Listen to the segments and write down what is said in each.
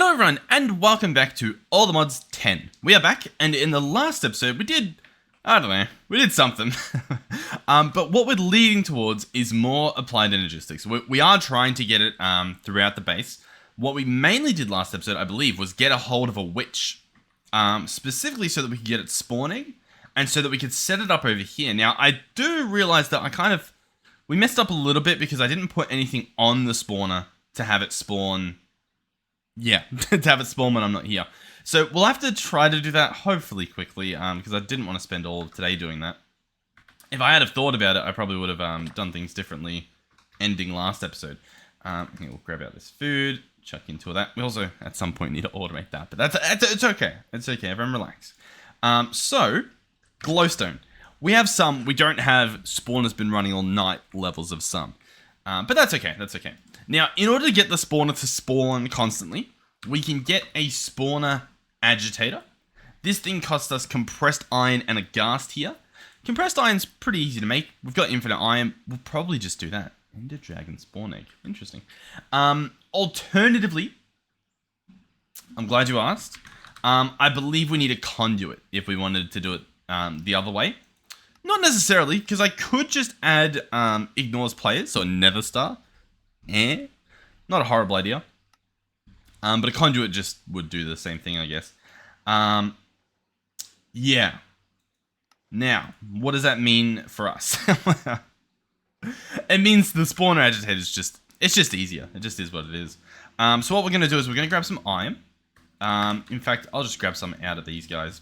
Hello everyone, and welcome back to All the Mods 10. We are back, and in the last episode we did something. But what we're leading towards is more applied energistics. We are trying to get it throughout the base. What we mainly did last episode, I believe, was get a hold of a witch. Specifically so that we could get it spawning, and so that we could set it up over here. Now, I do realize that we messed up a little bit because I didn't put anything on the spawner to have it spawn. Yeah, to have it spawn when I'm not here. So we'll have to try to do that hopefully quickly, because I didn't want to spend all of today doing that. If I had have thought about it, I probably would have done things differently ending last episode. Here, we'll grab out this food, chuck into all that. We also, at some point, need to automate that, but it's okay. It's okay, everyone relax. So, glowstone. We have some, we don't have spawn has been running all night levels of some. But that's okay, that's okay. Now, in order to get the spawner to spawn constantly, we can get a spawner agitator. This thing costs us compressed iron and a ghast here. Compressed iron's pretty easy to make. We've got infinite iron. We'll probably just do that. Ender dragon spawn egg. Interesting. Alternatively, I'm glad you asked. I believe we need a conduit if we wanted to do it the other way. Not necessarily, because I could just add ignores players, so nether star. Not a horrible idea. But a conduit just would do the same thing, I guess. Yeah. Now, what does that mean for us? It means the spawner agitator is it's just easier. It just is what it is. So what we're going to do is we're going to grab some iron. In fact, I'll just grab some out of these guys.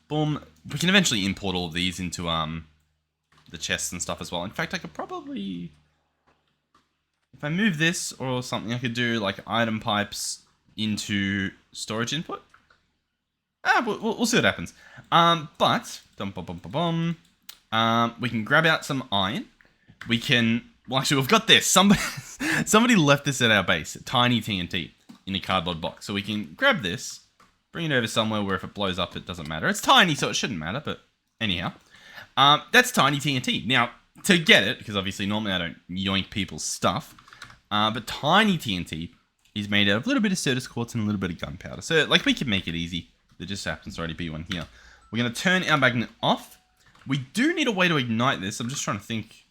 Boom. We can eventually import all of these into the chests and stuff as well. In fact, I could probably... If I move this or something, I could do like item pipes into storage input. We'll see what happens. We can grab out some iron. We can, well, actually, we've got this. Somebody left this at our base, tiny TNT in a cardboard box. So we can grab this, bring it over somewhere where if it blows up, it doesn't matter. It's tiny, so it shouldn't matter, but anyhow. That's tiny TNT. Now, to get it, because obviously normally I don't yoink people's stuff, but tiny TNT is made out of a little bit of Certus quartz and a little bit of gunpowder. So, like, we can make it easy. There just happens to already be one here. We're going to turn our magnet off. We do need a way to ignite this. I'm just trying to think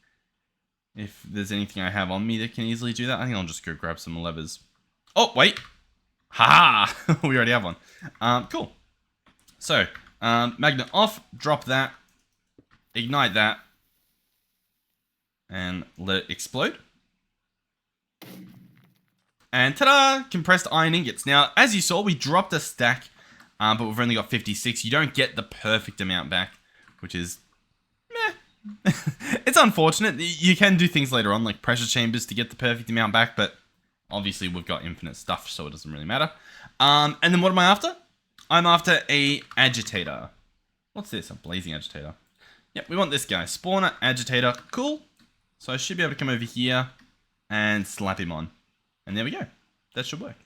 if there's anything I have on me that can easily do that. I think I'll just go grab some levers. Oh, wait. Ha! We already have one. Cool. So, magnet off. Drop that. Ignite that. And let it explode. And ta-da! Compressed iron ingots. Now, as you saw, we dropped a stack, but we've only got 56. You don't get the perfect amount back, which is meh. It's unfortunate. You can do things later on, like pressure chambers, to get the perfect amount back, but obviously we've got infinite stuff, so it doesn't really matter. And then what am I after? I'm after a agitator. What's this? A blazing agitator. Yep, we want this guy. Spawner agitator. Cool. So I should be able to come over here and slap him on. And there we go. That should work.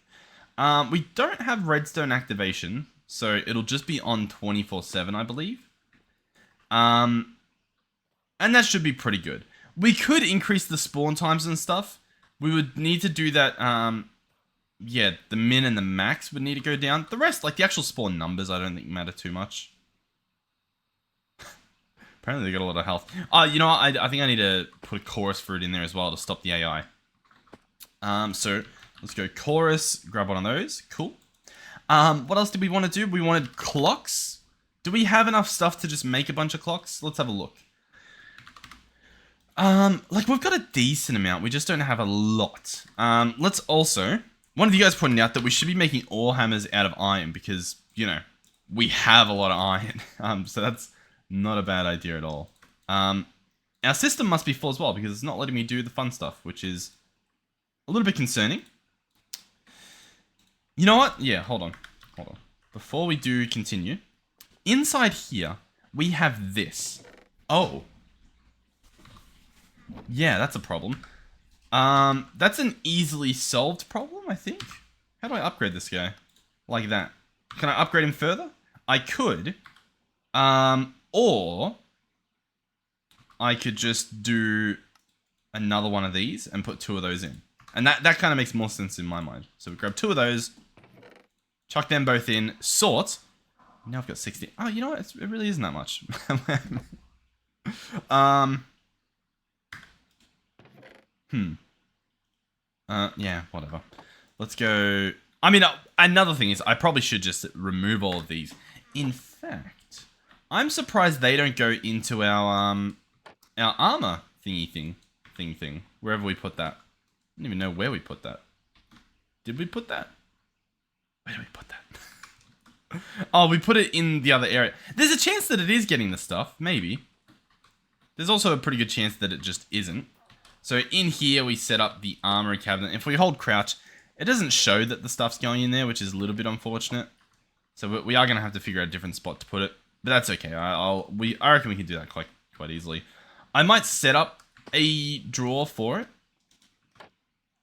We don't have redstone activation, so it'll just be on 24/7, I believe. And that should be pretty good. We could increase the spawn times and stuff. We would need to do that. Yeah, the min and the max would need to go down. The rest, like the actual spawn numbers, I don't think matter too much. Apparently they got a lot of health. You know what? I think I need to put a chorus fruit in there as well to stop the AI. So let's go chorus, grab one of those. Cool. What else did we want to do? We wanted clocks. Do we have enough stuff to just make a bunch of clocks? Let's have a look. Like we've got a decent amount. We just don't have a lot. Let's also, one of you guys pointed out that we should be making ore hammers out of iron because, you know, we have a lot of iron. So that's not a bad idea at all. Our system must be full as well because it's not letting me do the fun stuff, which is a little bit concerning. You know what? Yeah, hold on. Before we do continue, inside here, we have this. Oh. Yeah, that's a problem. That's an easily solved problem, I think. How do I upgrade this guy? Like that. Can I upgrade him further? I could. Or I could just do another one of these and put two of those in. And that kind of makes more sense in my mind. So we grab 2 of those, chuck them both in, sort. Now I've got 60. Oh, you know what? It really isn't that much. Yeah, whatever. Let's go. I mean, another thing is I probably should just remove all of these. In fact, I'm surprised they don't go into our armor thing, wherever we put that. I don't even know where we put that. Did we put that? Where did we put that? Oh, we put it in the other area. There's a chance that it is getting the stuff, maybe. There's also a pretty good chance that it just isn't. So in here, we set up the armory cabinet. If we hold crouch, it doesn't show that the stuff's going in there, which is a little bit unfortunate. So we are going to have to figure out a different spot to put it. But that's okay. I reckon we can do that quite easily. I might set up a drawer for it.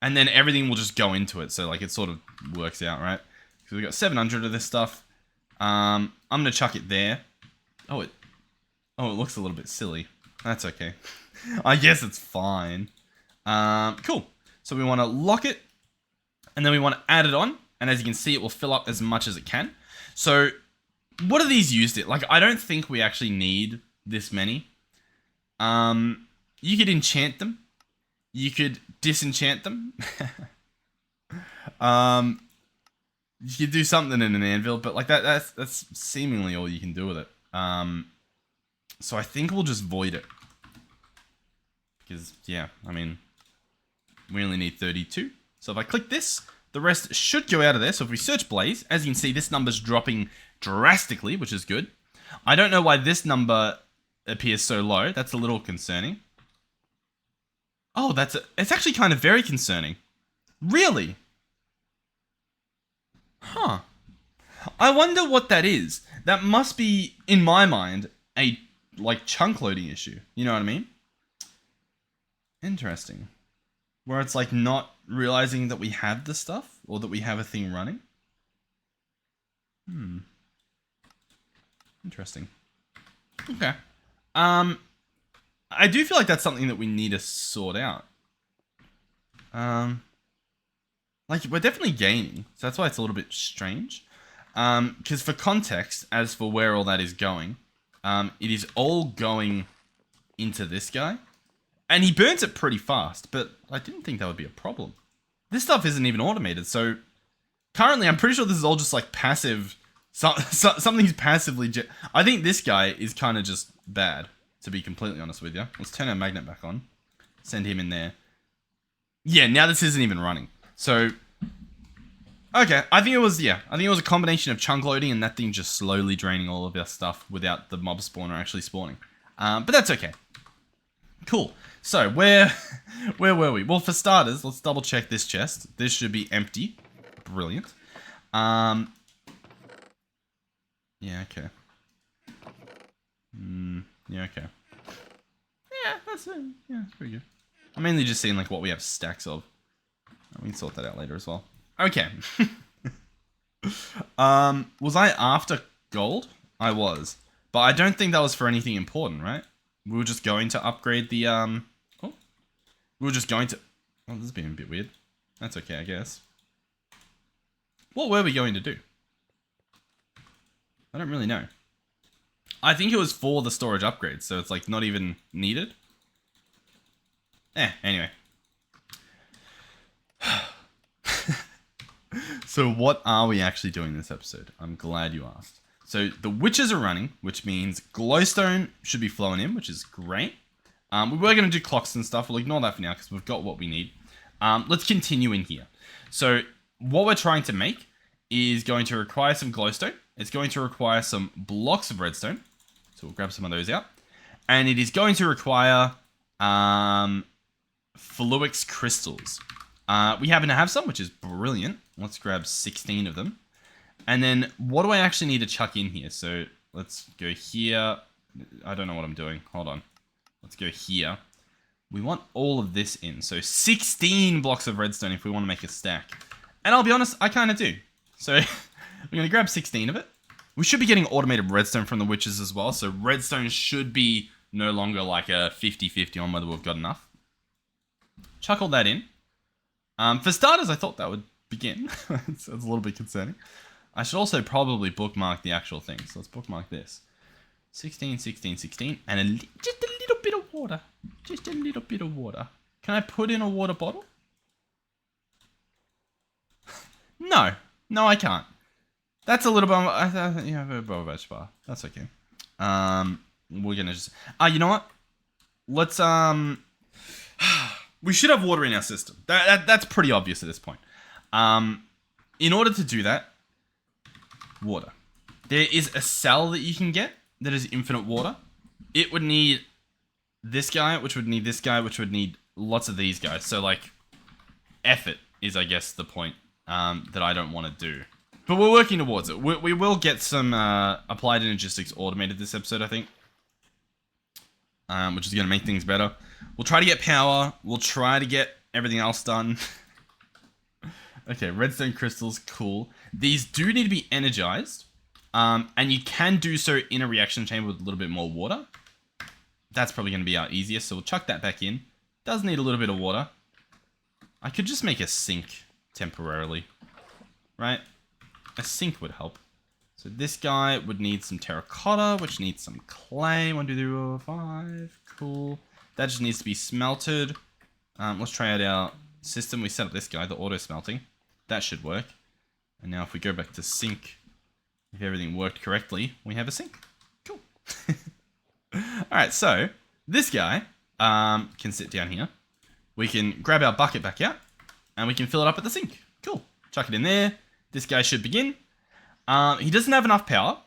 And then everything will just go into it. So like it sort of works out, right? Because we got 700 of this stuff. I'm going to chuck it there. Oh, it looks a little bit silly. That's okay. I guess it's fine. Cool. So we want to lock it. And then we want to add it on. And as you can see, it will fill up as much as it can. So what are these used at? Like, I don't think we actually need this many. You could enchant them. You could disenchant them. You could do something in an anvil, but like that's seemingly all you can do with it. So I think we'll just void it. Because, yeah, I mean, we only need 32. So if I click this, the rest should go out of there. So if we search Blaze, as you can see, this number's dropping drastically, which is good. I don't know why this number appears so low. That's a little concerning. Oh, it's actually kind of very concerning. Really? Huh. I wonder what that is. That must be, in my mind, a, like, chunk loading issue. You know what I mean? Interesting. Where it's, like, not realizing that we have the stuff, or that we have a thing running. Interesting. Okay. I do feel like that's something that we need to sort out. Like, we're definitely gaining, so that's why it's a little bit strange. Because for context, as for where all that is going, it is all going into this guy. And he burns it pretty fast, but I didn't think that would be a problem. This stuff isn't even automated, so currently I'm pretty sure this is all just like passive. Something's passively... I think this guy is kind of just bad, to be completely honest with you. Let's turn our magnet back on. Send him in there. Yeah, now this isn't even running. So, okay, I think it was a combination of chunk loading and that thing just slowly draining all of our stuff without the mob spawner actually spawning. But that's okay. Cool. So, where were we? Well, for starters, let's double check this chest. This should be empty. Brilliant. Yeah, okay. Yeah, okay. Yeah, that's pretty good. I'm mainly just seeing like what we have stacks of. We can sort that out later as well. Okay. Was I after gold? I was. But I don't think that was for anything important, right? We were just going to upgrade the, we were just going to... Oh, this is being a bit weird. That's okay, I guess. What were we going to do? I don't really know. I think it was for the storage upgrade, so it's like not even needed. Anyway. So what are we actually doing this episode? I'm glad you asked. So the witches are running, which means glowstone should be flowing in, which is great. We were going to do clocks and stuff. We'll ignore that for now because we've got what we need. Let's continue in here. So what we're trying to make is going to require some glowstone. It's going to require some blocks of redstone. So we'll grab some of those out. And it is going to require Flux crystals. We happen to have some, which is brilliant. Let's grab 16 of them. And then what do I actually need to chuck in here? So let's go here. I don't know what I'm doing. Hold on. Let's go here. We want all of this in. So 16 blocks of redstone if we want to make a stack. And I'll be honest, I kind of do. So we're going to grab 16 of it. We should be getting automated redstone from the witches as well. So redstone should be no longer like a 50-50 on whether we've got enough. Chuck all that in. For starters, I thought that would begin. It's a little bit concerning. I should also probably bookmark the actual thing. So let's bookmark this. 16, 16, 16, and just a little bit of water. Just a little bit of water. Can I put in a water bottle? No. No, I can't. That's a little bit... yeah, bar. That's okay. We're gonna just... you know what? Let's, we should have water in our system. That's pretty obvious at this point. In order to do that, water. There is a cell that you can get that is infinite water. It would need this guy, which would need this guy, which would need lots of these guys. So, like, effort is, I guess, the point that I don't want to do. But we're working towards it. We will get some applied energistics automated this episode, I think. Which is going to make things better. We'll try to get power. We'll try to get everything else done. Okay, redstone crystals, cool. These do need to be energized. And you can do so in a reaction chamber with a little bit more water. That's probably going to be our easiest, so we'll chuck that back in. Does need a little bit of water. I could just make a sink temporarily. Right? A sink would help. So this guy would need some terracotta, which needs some clay. 1, 2, 3, 4, 5. Cool. That just needs to be smelted. Let's try out our system. We set up this guy, the auto smelting. That should work. And now if we go back to sink, if everything worked correctly, we have a sink. Cool. Alright, so this guy can sit down here. We can grab our bucket back out, and we can fill it up at the sink. Cool. Chuck it in there. This guy should begin. He doesn't have enough power.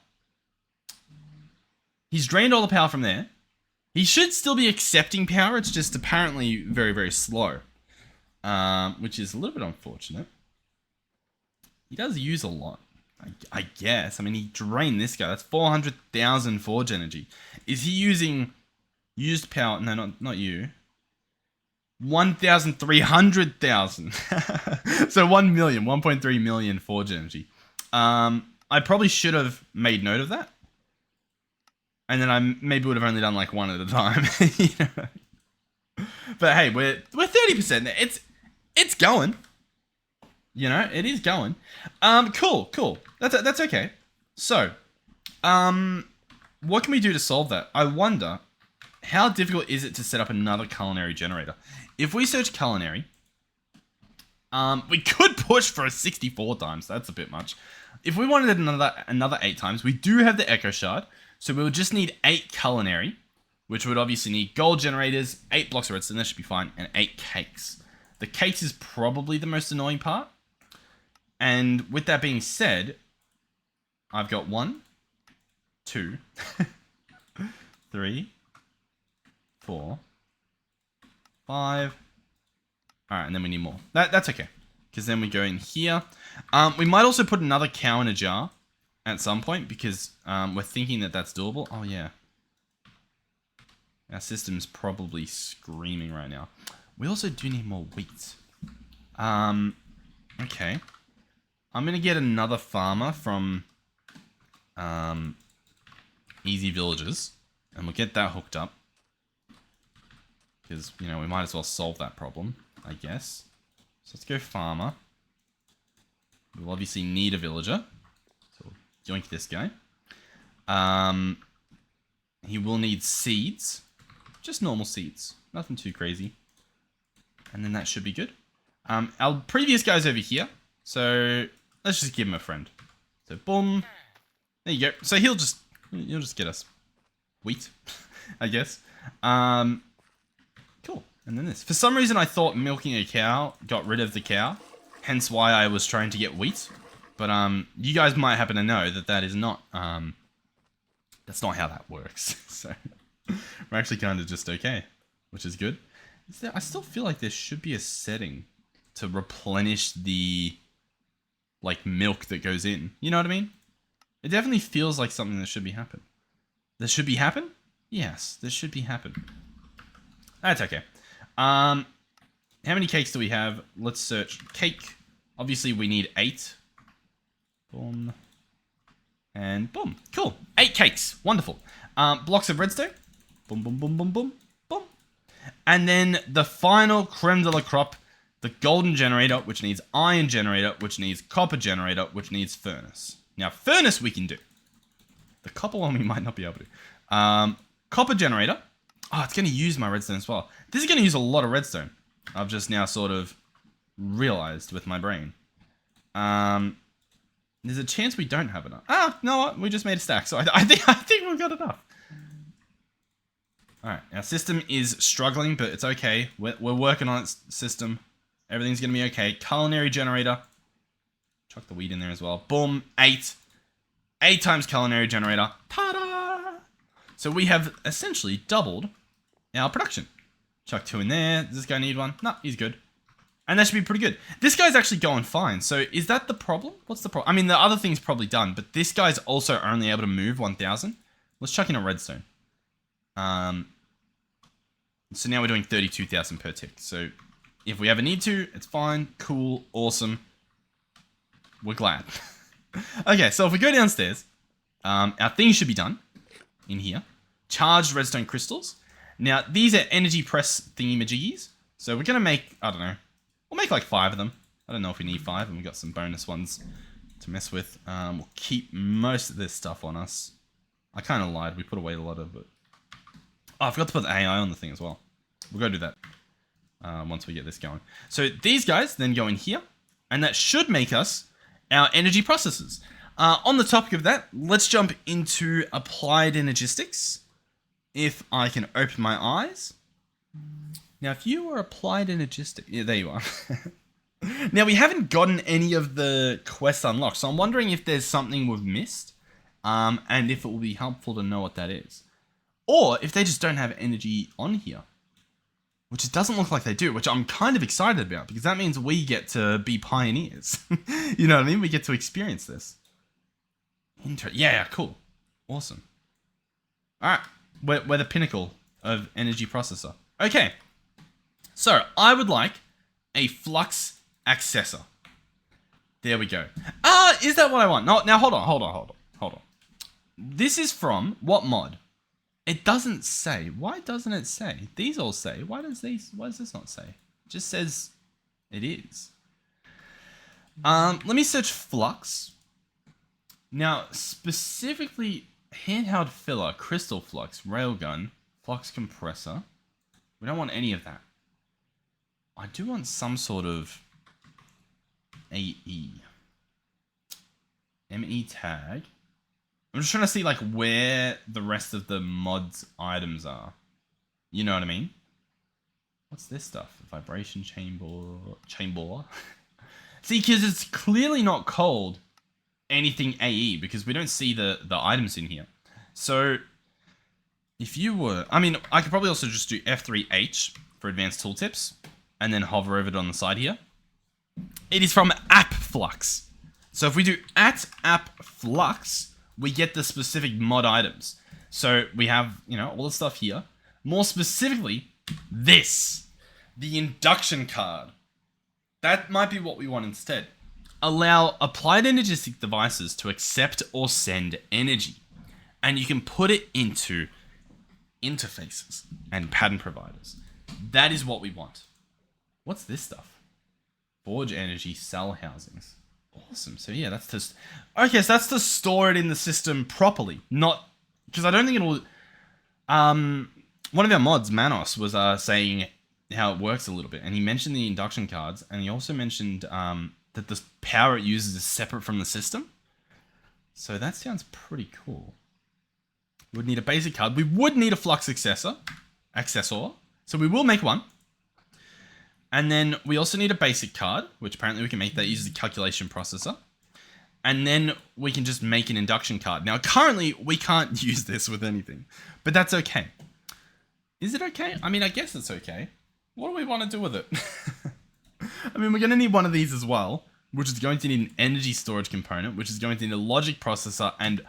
He's drained all the power from there. He should still be accepting power. It's just apparently very, very slow. Which is a little bit unfortunate. He does use a lot, I guess. I mean, he drained this guy. That's 400,000 forge energy. Is he using used power? No, not you. 1,300,000. So 1 million, 1.3 million forge energy. I probably should have made note of that. And then I maybe would have only done like one at a time. You know? But hey, we're 30%. It's going. You know, it is going. Cool. That's okay. So, what can we do to solve that? I wonder, how difficult is it to set up another culinary generator? If we search culinary, we could push for 64 times. That's a bit much. If we wanted another 8 times, we do have the echo shard. So we'll just need 8 culinary, which would obviously need gold generators, 8 blocks of redstone, that should be fine, and 8 cakes. The cakes is probably the most annoying part. And with that being said, I've got 1, 2, 3, 4, 5. Alright, and then we need more. That's okay. Because then we go in here. We might also put another cow in a jar at some point, because we're thinking that that's doable. Oh, yeah. Our system's probably screaming right now. We also do need more wheat. Okay. I'm going to get another farmer from Easy Villages, and we'll get that hooked up. Because, you know, we might as well solve that problem, I guess. So let's go farmer. We'll obviously need a villager. So we'll yoink this guy. He will need seeds. Just normal seeds. Nothing too crazy. And then that should be good. Our previous guy's over here. So let's just give him a friend. So boom. There you go. So he'll just get us wheat, I guess. Cool. And then this. For some reason, I thought milking a cow got rid of the cow. Hence why I was trying to get wheat. But you guys might happen to know that that is not that's not how that works. So we're actually kind of just okay, which is good. I still feel like there should be a setting to replenish the like milk that goes in. You know what I mean? It definitely feels like something that should be happen. That should be happen? Yes, this should be happen. That's okay. How many cakes do we have? Let's search cake. Obviously, we need 8. Boom. And boom. Cool. 8 cakes. Wonderful. Blocks of redstone. Boom, boom, boom, boom, boom, boom. And then the final creme de la crop, the golden generator, which needs iron generator, which needs copper generator, which needs furnace. Now, furnace we can do. The copper one we might not be able to. Copper generator. Oh, it's going to use my redstone as well. This is going to use a lot of redstone. I've just now sort of realized with my brain. There's a chance we don't have enough. Ah, you know what? We just made a stack, so I think we've got enough. All right, our system is struggling, but it's okay. We're working on its system. Everything's gonna be okay. Culinary generator. Chuck the wheat in there as well. Boom, 8. 8 times culinary generator. Ta-da! So we have essentially doubled our production. Chuck 2 in there. Does this guy need one? No, he's good. And that should be pretty good. This guy's actually going fine. So is that the problem? What's the problem? I mean, the other thing's probably done, but this guy's also only able to move 1,000. Let's chuck in a redstone. So now we're doing 32,000 per tick. So if we ever need to, it's fine. Cool. Awesome. We're glad. Okay, so if we go downstairs, our things should be done in here. Charged redstone crystals. Now, these are energy press thingy-majiggies. So we're going to make, I don't know, we'll make like 5 of them. I don't know if we need 5, and we've got some bonus ones to mess with. We'll keep most of this stuff on us. I kind of lied. We put away a lot of it. Oh, I forgot to put the AI on the thing as well. We'll go do that once we get this going. So these guys then go in here, and that should make us our energy processors. On the topic of that, let's jump into applied energistics. If I can open my eyes. Now, if you were applied energistics... Yeah, there you are. Now, we haven't gotten any of the quests unlocked, so I'm wondering if there's something we've missed, and if it will be helpful to know what that is. Or if they just don't have energy on here, which it doesn't look like they do, which I'm kind of excited about, because that means we get to be pioneers. You know what I mean? We get to experience this. Yeah, cool. Awesome. All right. We're the pinnacle of energy processor. Okay. So, I would like a Flux Accessor. There we go. Is that what I want? No, now, hold on. This is from what mod? It doesn't say. Why doesn't it say? These all say. Why does this not say? It just says it is. Let me search Flux. Now, specifically, handheld filler, crystal flux, railgun, flux compressor. We don't want any of that. I do want some sort of AE. ME tag. I'm just trying to see like where the rest of the mods items are. You know what I mean? What's this stuff? Vibration chamber. See, because it's clearly not called anything AE because we don't see the items in here. So if you were, I mean, I could probably also just do F3H for advanced tooltips and then hover over it on the side here. It is from App Flux. So if we do @app Flux, we get the specific mod items. So we have, you know, all the stuff here. More specifically, this, the induction card. That might be what we want instead. Allow applied energistic devices to accept or send energy. And you can put it into interfaces and pattern providers. That is what we want. What's this stuff? Forge energy cell housings. Awesome. So yeah, that's just... Okay, so that's to store it in the system properly. Not... Because I don't think it'll... One of our mods, Manos, was saying how it works a little bit. And he mentioned the induction cards. And he also mentioned that the power it uses is separate from the system. So that sounds pretty cool. We would need a basic card. We would need a Flux Accessor. So we will make one. And then we also need a basic card, which apparently we can make that uses the calculation processor. And then we can just make an induction card. Now, currently, we can't use this with anything. But that's okay. Is it okay? I mean, I guess it's okay. What do we want to do with it? I mean, we're going to need one of these as well, which is going to need an energy storage component, which is going to need a logic processor and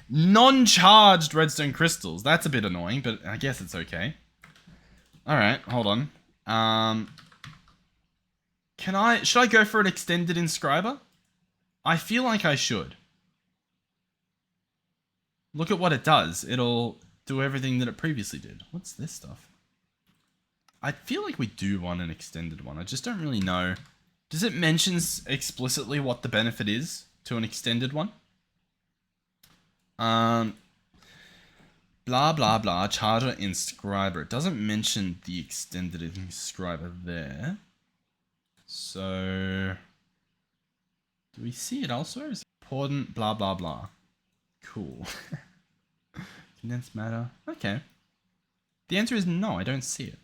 non-charged redstone crystals. That's a bit annoying, but I guess it's okay. All right, hold on. Should I go for an extended inscriber? I feel like I should. Look at what it does. It'll do everything that it previously did. What's this stuff? I feel like we do want an extended one. I just don't really know. Does it mention explicitly what the benefit is to an extended one? Blah, blah, blah, charger inscriber. It doesn't mention the extended inscriber there. So, do we see it elsewhere? Is it important? Blah, blah, blah. Cool. Condensed matter. Okay. The answer is no, I don't see it.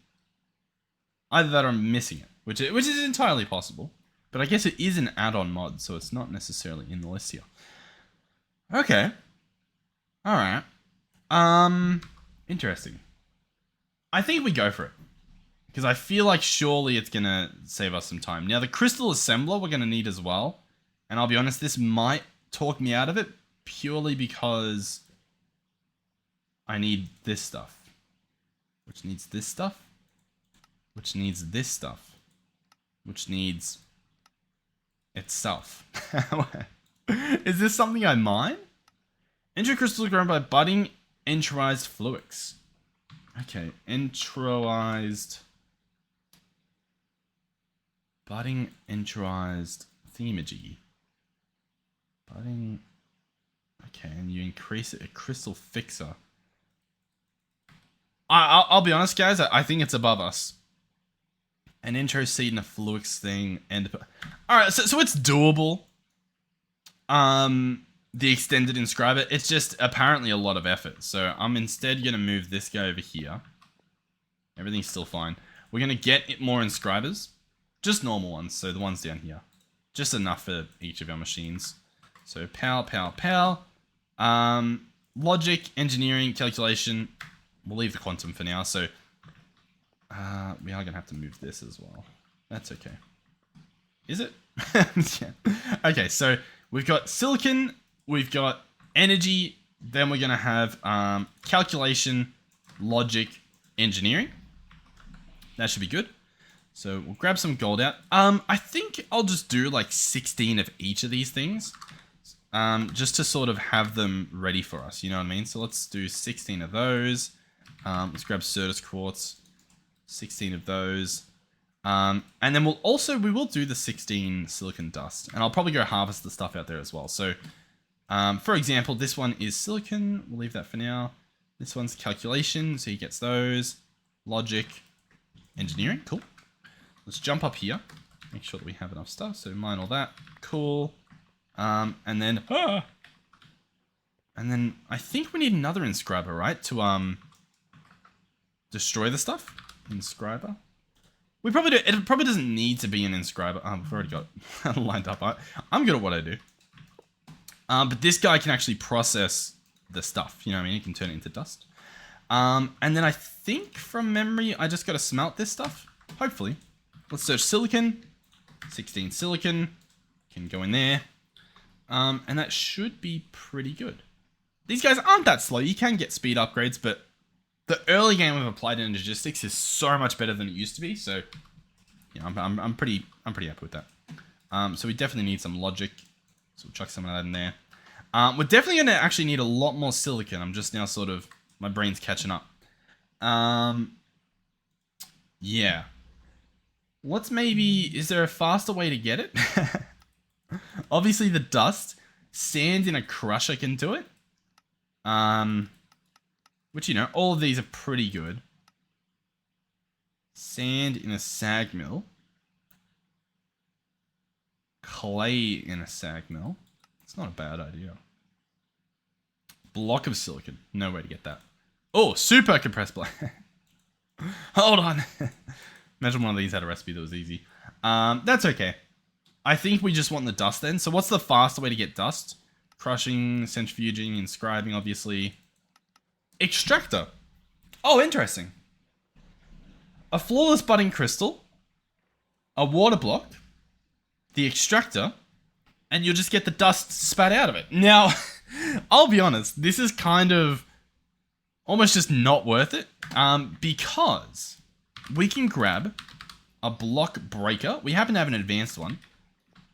Either that or I'm missing it, which is entirely possible. But I guess it is an add-on mod, so it's not necessarily in the list here. Okay. Alright. Interesting. I think we go for it. Because I feel like surely it's going to save us some time. Now, the crystal assembler we're going to need as well. And I'll be honest, this might talk me out of it purely because I need this stuff. Which needs this stuff. Which needs this stuff. Which needs itself. Is this something I mine? Entro crystals are grown by budding entroized flux. Okay, entroized. Budding entroized thingamajiggy. Budding. Okay, and you increase it. A crystal fixer. I'll be honest, guys. I think it's above us. An intro seed and a flux thing. And alright, so it's doable. The extended inscriber. It's just apparently a lot of effort. So I'm instead going to move this guy over here. Everything's still fine. We're going to get more inscribers. Just normal ones. So the ones down here. Just enough for each of our machines. So pow. Logic, engineering, calculation. We'll leave the quantum for now. So we are going to have to move this as well. That's okay. Is it? Yeah. Okay, so we've got silicon. We've got energy, then we're going to have calculation, logic, engineering. That should be good. So we'll grab some gold out. I think I'll just do like 16 of each of these things. Just to sort of have them ready for us, you know what I mean? So let's do 16 of those. Let's grab Certus quartz, 16 of those. And then we will do the 16 silicon dust. And I'll probably go harvest the stuff out there as well. So for example, this one is silicon. We'll leave that for now. This one's calculation, so he gets those. Logic, engineering, cool. Let's jump up here. Make sure that we have enough stuff. So mine all that, cool. And then I think we need another inscriber, right? To destroy the stuff. Inscriber. We probably do. It probably doesn't need to be an inscriber. We've already got it lined up. I'm good at what I do. But this guy can actually process the stuff. You know what I mean? He can turn it into dust. And then I think from memory, I just got to smelt this stuff. Hopefully. Let's search silicon. 16 silicon. Can go in there. And that should be pretty good. These guys aren't that slow. You can get speed upgrades, but the early game of Applied Energistics is so much better than it used to be. So, yeah, I'm pretty happy with that. So we definitely need some logic. So we'll chuck some of that in there. We're definitely going to actually need a lot more silicon. I'm just now sort of, my brain's catching up. Yeah. Let's maybe, is there a faster way to get it? Obviously the dust. Sand in a crusher can do it. Which, you know, all of these are pretty good. Sand in a sag mill. Clay in a sag mill. It's not a bad idea. Block of silicon. No way to get that. Oh, super compressed block. Hold on. Imagine one of these had a recipe that was easy. That's okay. I think we just want the dust then. So what's the faster way to get dust? Crushing, centrifuging, inscribing, obviously. Extractor. Oh, interesting. A flawless budding crystal. A water block. The extractor. And you'll just get the dust spat out of it. Now, I'll be honest. This is kind of almost just not worth it. Because we can grab a block breaker. We happen to have an advanced one.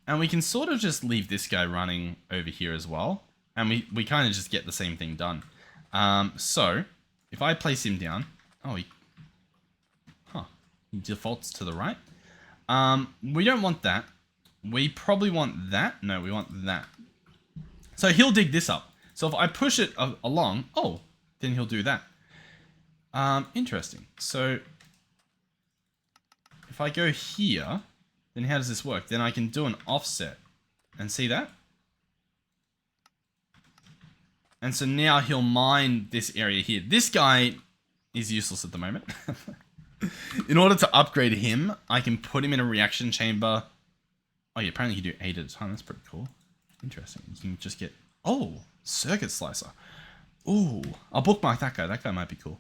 And we can sort of just leave this guy running over here as well. And we kind of just get the same thing done. So, if I place him down... Oh, He defaults to the right. We don't want that. We probably want that. No, we want that. So he'll dig this up. So if I push it along, oh, then he'll do that. Interesting. So if I go here, then how does this work? Then I can do an offset and see that? And so now he'll mine this area here. This guy is useless at the moment. In order to upgrade him, I can put him in a reaction chamber. Oh yeah, apparently you can do 8 at a time. That's pretty cool. Interesting. You can just get... Oh, circuit slicer. Ooh, I'll bookmark that guy. That guy might be cool.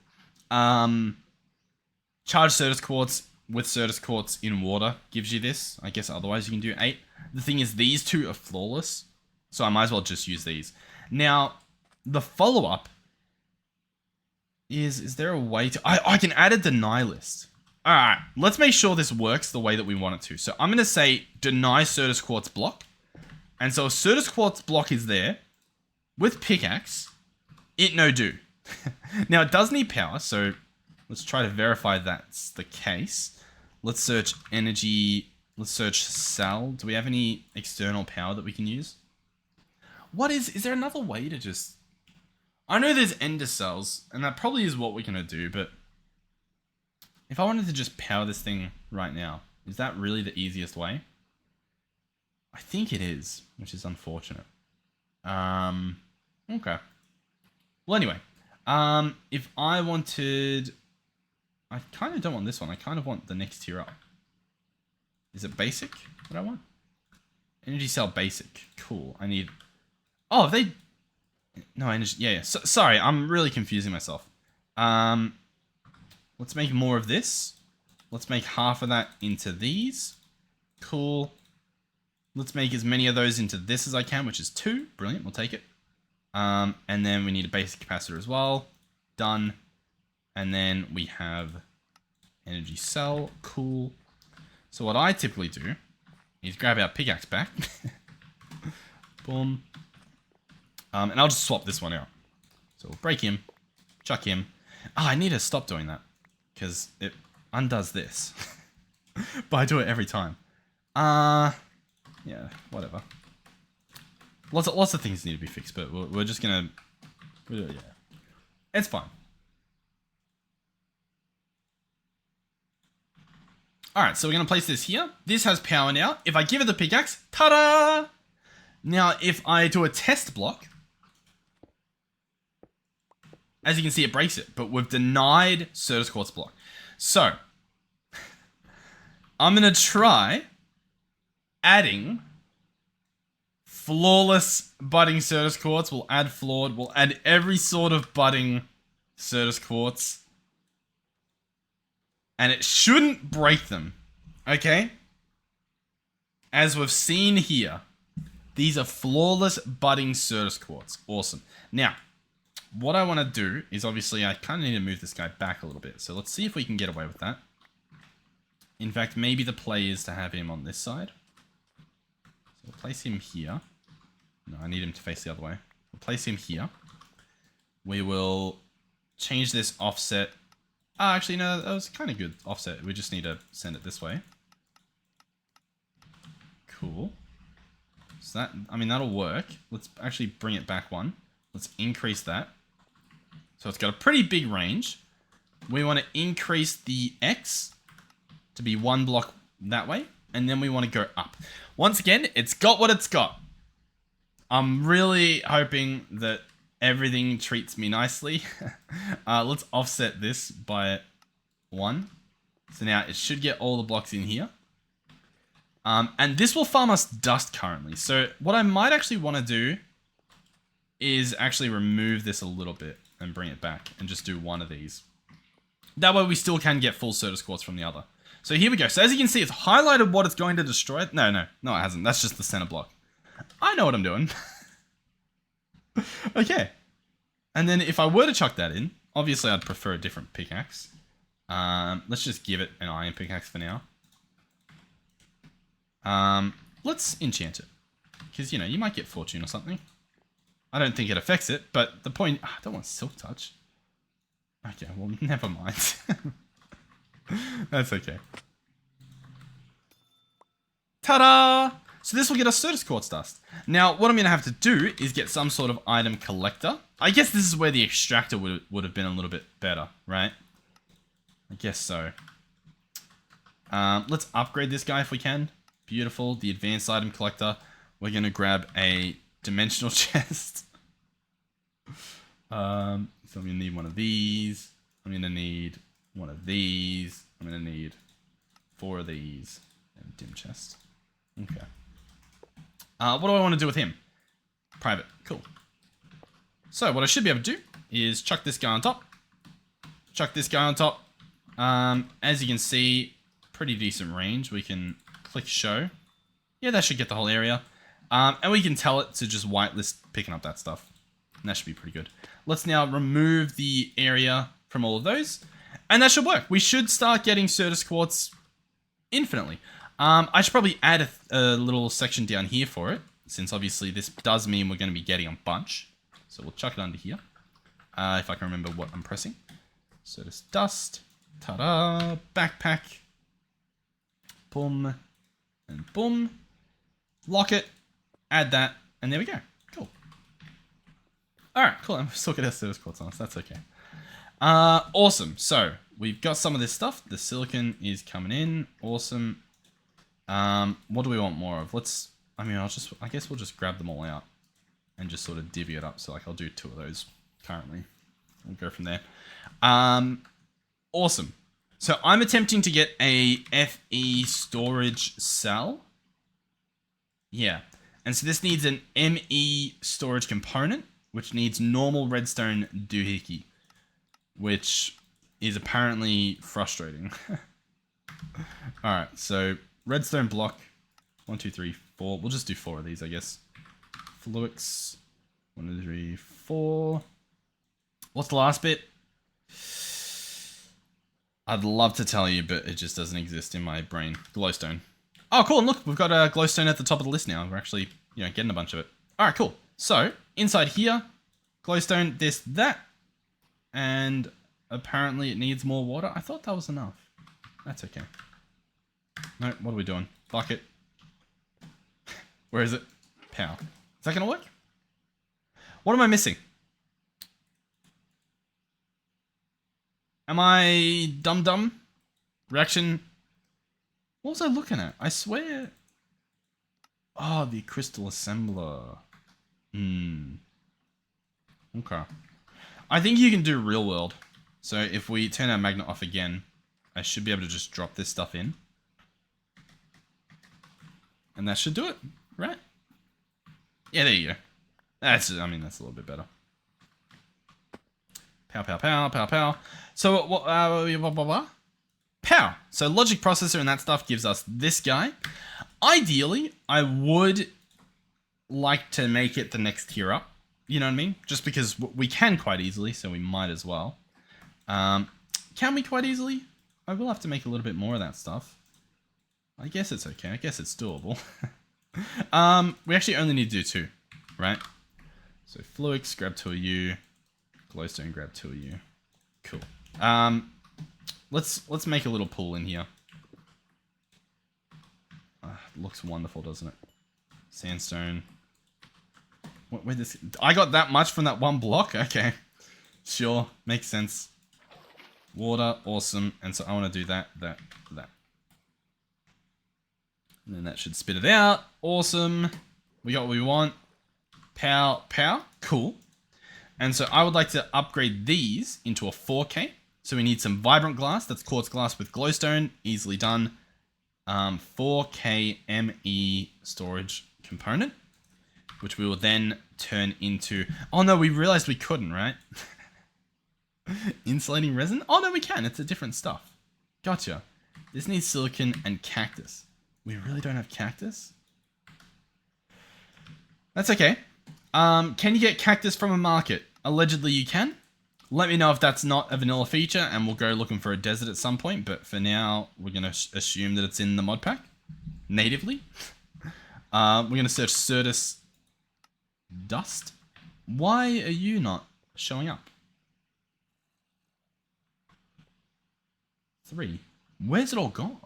Charged Certus Quartz with Certus Quartz in water gives you this. I guess otherwise you can do 8. The thing is, these two are flawless. So I might as well just use these. Now, the follow-up is there a way to... I can add a deny list. Alright, let's make sure this works the way that we want it to. So I'm going to say deny Certus Quartz block. And so a Certus Quartz block is there with pickaxe. It no do. Now it does need power, so let's try to verify that's the case. Let's search energy. Let's search cell. Do we have any external power that we can use? Is there another way to just... I know there's ender cells, and that probably is what we're going to do, but if I wanted to just power this thing right now, is that really the easiest way? I think it is, which is unfortunate. Okay. Well, anyway, if I wanted... I kind of don't want this one. I kind of want the next tier up. Is it basic? What I want? Energy cell basic. Cool. I need... Oh, they... No, energy... Yeah. So, sorry, I'm really confusing myself. Let's make more of this. Let's make half of that into these. Cool. Let's make as many of those into this as I can, which is 2. Brilliant. We'll take it. And then we need a basic capacitor as well. Done. And then we have energy cell. Cool. So what I typically do is grab our pickaxe back. Boom. And I'll just swap this one out. So we'll break him. Chuck him. Oh, I need to stop doing that. Because it undoes this. But I do it every time. Yeah, whatever. Lots of things need to be fixed, but we're just gonna... Yeah. It's fine. Alright, so we're gonna place this here. This has power now. If I give it the pickaxe, ta-da! Now, if I do a test block, as you can see, it breaks it, but we've denied Certus Quartz block. So, I'm gonna try adding flawless budding Certus Quartz. We'll add flawed. We'll add every sort of budding Certus Quartz. And it shouldn't break them. Okay? As we've seen here, these are flawless budding Certus Quartz. Awesome. Now, what I want to do is obviously I kind of need to move this guy back a little bit. So let's see if we can get away with that. In fact, maybe the play is to have him on this side. So we'll place him here. No, I need him to face the other way. We'll place him here. We will change this offset. Actually, no, that was kind of good offset. We just need to send it this way. Cool. So that, I mean, that'll work. Let's actually bring it back one. Let's increase that. So it's got a pretty big range. We want to increase the X to be 1 block that way. And then we want to go up. Once again, it's got what it's got. I'm really hoping that everything treats me nicely. Let's offset this by 1. So now it should get all the blocks in here. And this will farm us dust currently. So what I might actually want to do is actually remove this a little bit and bring it back and just do one of these. That way we still can get full Certus Quartz from the other. So here we go. So as you can see, it's highlighted what it's going to destroy. No, it hasn't. That's just the center block. I know what I'm doing. Okay. And then if I were to chuck that in, obviously I'd prefer a different pickaxe. Let's just give it an iron pickaxe for now. Let's enchant it. Because, you know, you might get fortune or something. I don't think it affects it, but the point... I don't want silk touch. Okay, well, never mind. That's okay. Ta-da! So this will get us Certus quartz dust. Now, what I'm going to have to do is get some sort of item collector. I guess this is where the extractor would have been a little bit better, right? I guess so. Let's upgrade this guy if we can. Beautiful. The advanced item collector. We're going to grab a dimensional chest. So I'm going to need one of these. I'm going to need one of these. I'm going to need 4 of these. And dim chest. Okay. What do I want to do with him? Private. Cool. So what I should be able to do is chuck this guy on top. Chuck this guy on top. As you can see, pretty decent range. We can click show. Yeah, that should get the whole area. And we can tell it to just whitelist picking up that stuff. And that should be pretty good. Let's now remove the area from all of those. And that should work. We should start getting Certus quartz infinitely. I should probably add a little section down here for it, since obviously this does mean we're going to be getting a bunch. So we'll chuck it under here, if I can remember what I'm pressing. Certus dust, ta-da, backpack, boom, and boom. Lock it, add that, and there we go. Cool. Alright, cool. I'm still getting our Certus quartz on us. That's okay. Awesome. So, we've got some of this stuff. The silicon is coming in. Awesome. What do we want more of? I guess we'll just grab them all out and just sort of divvy it up. So like I'll do 2 of those currently. We'll go from there. Awesome. So I'm attempting to get a FE storage cell. Yeah. And so this needs an ME storage component, which needs normal redstone doohickey, which is apparently frustrating. Alright, so redstone block, 1, 2, 3, 4. We'll just do 4 of these, I guess. Flux, 1, 2, 3, 4. What's the last bit? I'd love to tell you, but it just doesn't exist in my brain. Glowstone. Oh, cool, and look, we've got a glowstone at the top of the list now. We're actually, getting a bunch of it. Alright, cool. So, inside here, glowstone, this, that, and apparently it needs more water. I thought that was enough. That's okay. No, what are we doing? Bucket. Where is it? Power. Is that going to work? What am I missing? Am I dumb? Reaction. What was I looking at? I swear. Oh, the crystal assembler. Okay. I think you can do real world. So if we turn our magnet off again, I should be able to just drop this stuff in. And that should do it, right? Yeah, there you go. That's a little bit better. Pow, pow, pow, pow, pow. So, pow. So, logic processor and that stuff gives us this guy. Ideally, I would like to make it the next tier up. You know what I mean? Just because we can quite easily, so we might as well. Can we quite easily? I will have to make a little bit more of that stuff. I guess it's okay. I guess it's doable. We actually only need to do 2, right? So Flux, grab 2 of you. Glowstone, grab 2 of you. Cool. Let's make a little pool in here. Looks wonderful, doesn't it? Sandstone. Where this? I got that much from that one block? Okay. Sure. Makes sense. Water. Awesome. And so I want to do that. And then that should spit it out. Awesome. We got what we want. Pow. Cool. And so I would like to upgrade these into a 4K. So we need some vibrant glass. That's quartz glass with glowstone. Easily done. 4K ME storage component, which we will then turn into... Oh no, we realized we couldn't, right? Insulating resin? Oh no, we can. It's a different stuff. Gotcha. This needs silicon and cactus. We really don't have cactus? That's okay. Can you get cactus from a market? Allegedly you can. Let me know if that's not a vanilla feature and we'll go looking for a desert at some point. But for now, we're going to assume that it's in the mod pack. Natively. We're going to search Certus dust. Why are you not showing up? 3. Where's it all gone?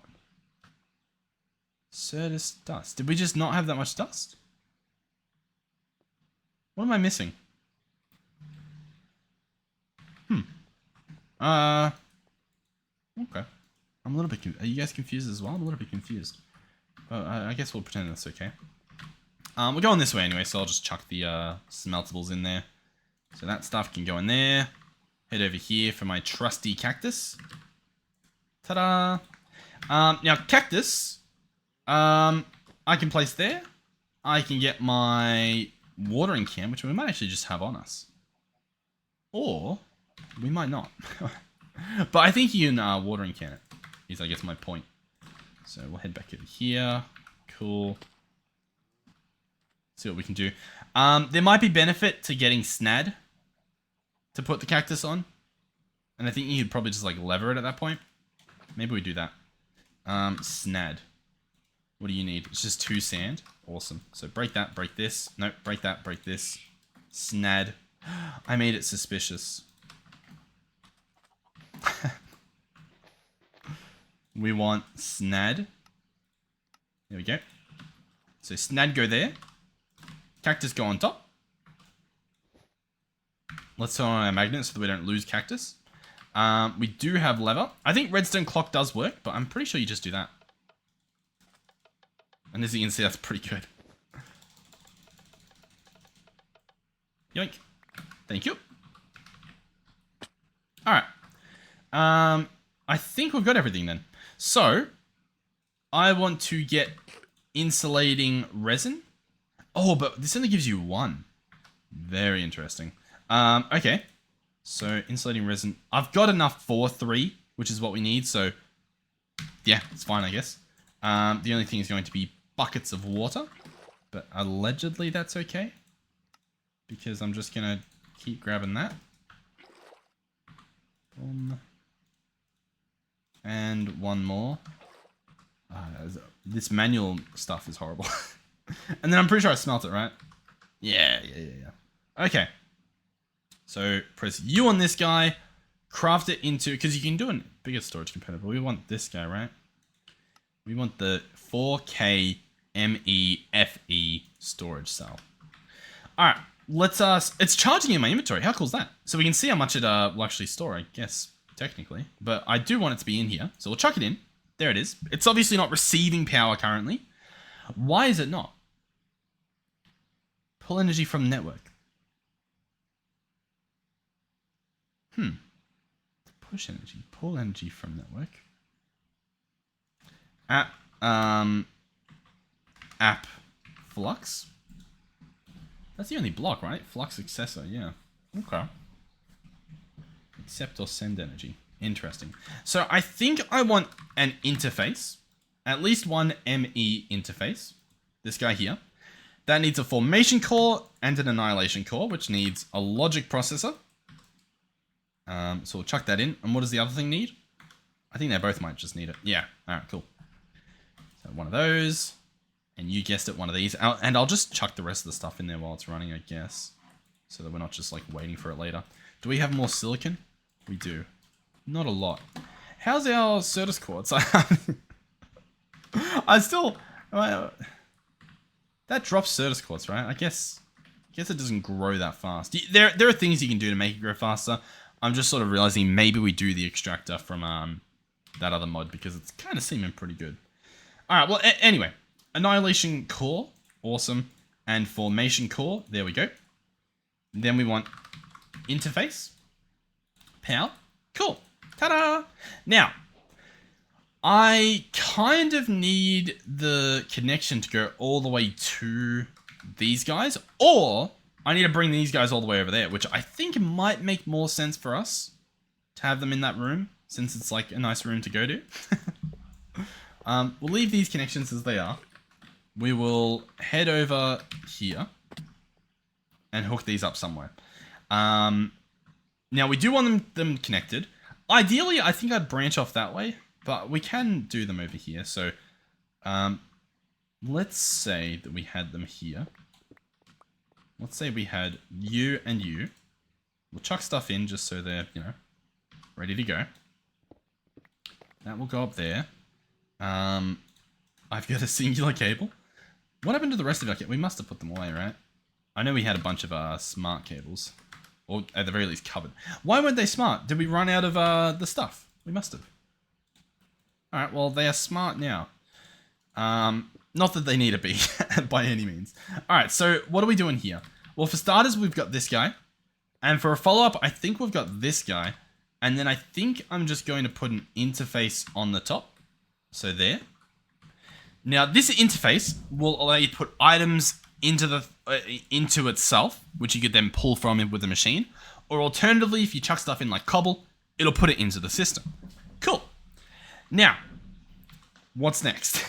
Certus dust. Did we just not have that much dust? What am I missing? Okay. I'm a little bit are you guys confused as well? I'm a little bit confused. But I guess we'll pretend that's okay. We're going this way anyway, so I'll just chuck the smeltables in there. So that stuff can go in there. Head over here for my trusty cactus. Ta-da! Now, cactus, I can place there. I can get my watering can, which we might actually just have on us. Or we might not. But I think you can watering can it, is I guess my point. So we'll head back over here. Cool. See what we can do. There might be benefit to getting Snad to put the cactus on. And I think you could probably just like lever it at that point. Maybe we do that. Snad. What do you need? It's just 2 sand. Awesome. So break that, break this. Nope, break that, break this. Snad. I made it suspicious. We want Snad. There we go. So Snad go there. Cactus go on top. Let's turn on our magnet so that we don't lose cactus. We do have lever. I think redstone clock does work, but I'm pretty sure you just do that. And as you can see, that's pretty good. Yoink. Thank you. Alright. I think we've got everything then. So, I want to get insulating resin. Oh, but this only gives you 1. Very interesting. Okay. So, insulating resin. I've got enough for 3, which is what we need. So, yeah, it's fine, I guess. The only thing is going to be buckets of water. But allegedly that's okay. Because I'm just going to keep grabbing that. And 1 more. This manual stuff is horrible. And then I'm pretty sure I smelt it, right? Yeah. Okay. So press U on this guy, craft it into, because you can do a bigger storage component, but we want this guy, right? We want the 4K MEFE storage cell. All right, let's, it's charging in my inventory. How cool is that? So we can see how much it will actually store, I guess, technically. But I do want it to be in here, so we'll chuck it in. There it is. It's obviously not receiving power currently. Why is it not? Pull energy from network. Push energy. Pull energy from network. App Flux. That's the only block, right? Flux Accessor, yeah. Okay. Accept or send energy. Interesting. So I think I want an interface. At least one ME interface. This guy here. That needs a formation core and an annihilation core, which needs a logic processor. So we'll chuck that in. And what does the other thing need? I think they both might just need it. Yeah. All right, cool. So one of those. And you guessed it, one of these. And I'll just chuck the rest of the stuff in there while it's running, I guess. So that we're not just like waiting for it later. Do we have more silicon? We do. Not a lot. How's our Certus quartz? I still... that drops Certus quartz, right? I guess it doesn't grow that fast. There are things you can do to make it grow faster. I'm just sort of realizing maybe we do the extractor from that other mod because it's kind of seeming pretty good. All right, well, anyway. Annihilation core, awesome. And formation core, there we go. Then we want interface, power, cool. Ta-da! Now, I kind of need the connection to go all the way to these guys, or I need to bring these guys all the way over there, which I think might make more sense for us to have them in that room, since it's like a nice room to go to. We'll leave these connections as they are. We will head over here and hook these up somewhere. Now, we do want them connected. Ideally, I think I'd branch off that way, but we can do them over here. So, let's say that we had them here. Let's say we had you and you. We'll chuck stuff in just so they're, ready to go. That will go up there. I've got a singular cable. What happened to the rest of our cables? We must have put them away, right? I know we had a bunch of smart cables. Or at the very least covered. Why weren't they smart? Did we run out of the stuff? We must have. Alright, well, they are smart now. Not that they need to be, by any means. Alright, so what are we doing here? Well, for starters, we've got this guy. And for a follow-up, I think we've got this guy. And then I think I'm just going to put an interface on the top. So there. Now, this interface will allow you to put items into itself, which you could then pull from it with the machine. Or alternatively, if you chuck stuff in like cobble, it'll put it into the system. Cool. Now, what's next?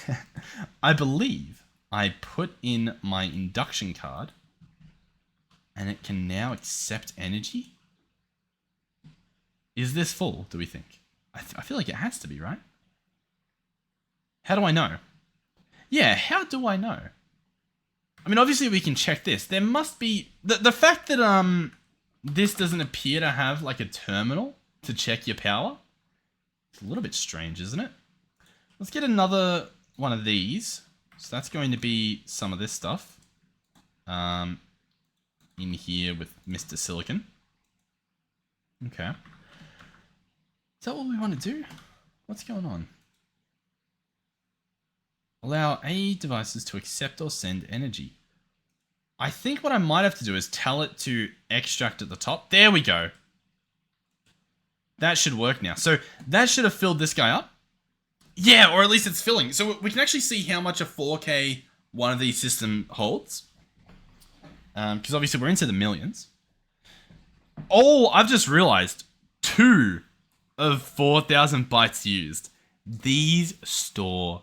I believe I put in my induction card and it can now accept energy. Is this full, do we think? I feel like it has to be, right? How do I know? Yeah, how do I know? I mean, obviously we can check this. There must be... The fact that this doesn't appear to have like a terminal to check your power, it's a little bit strange, isn't it? Let's get another one of these. So that's going to be some of this stuff. In here with Mr. Silicon. Okay. Is that what we want to do? What's going on? Allow AE devices to accept or send energy. I think what I might have to do is tell it to extract at the top. There we go. That should work now. So that should have filled this guy up. Yeah, or at least it's filling. So we can actually see how much a 4K one of these system holds. Because obviously we're into the millions. Oh, I've just realized 2 of 4,000 bytes used. These store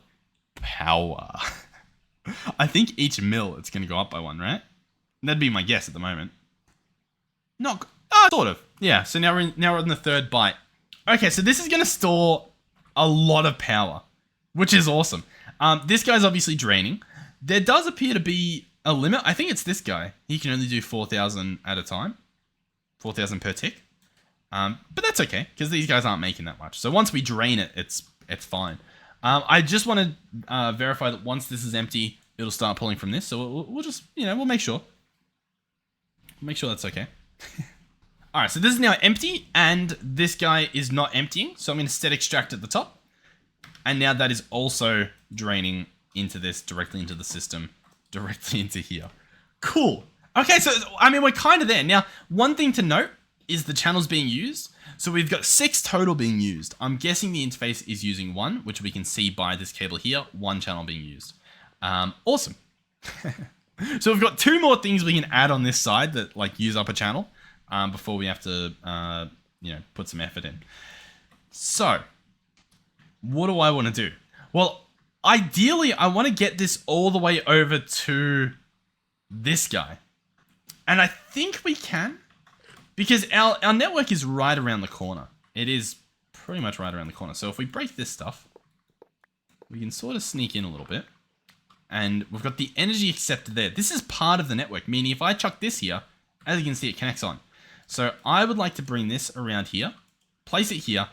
power. I think each mil it's going to go up by 1, right? That'd be my guess at the moment. Not sort of. Yeah, so now we're on the 3rd byte. Okay, so this is going to store a lot of power, which is awesome. This guy's obviously draining. There does appear to be a limit. I think it's this guy. He can only do 4,000 at a time. 4,000 per tick. But that's okay, because these guys aren't making that much. So once we drain it, it's fine. I just want to verify that once this is empty, it'll start pulling from this. So we'll just, we'll make sure. Make sure that's okay. Alright, so this is now empty, and this guy is not emptying. So I'm going to set extract at the top. And now that is also draining into this, directly into the system, directly into here. Cool. Okay, so, I mean, we're kind of there. Now, one thing to note is the channels being used. So we've got 6 total being used. I'm guessing the interface is using 1, which we can see by this cable here, 1 channel being used. Awesome. So we've got 2 more things we can add on this side that like use up a channel before we have to, put some effort in. So what do I want to do? Well, ideally, I want to get this all the way over to this guy. And I think we can. Because our network is right around the corner. It is pretty much right around the corner. So if we break this stuff, we can sort of sneak in a little bit. And we've got the energy acceptor there. This is part of the network, meaning if I chuck this here, as you can see, it connects on. So I would like to bring this around here, place it here,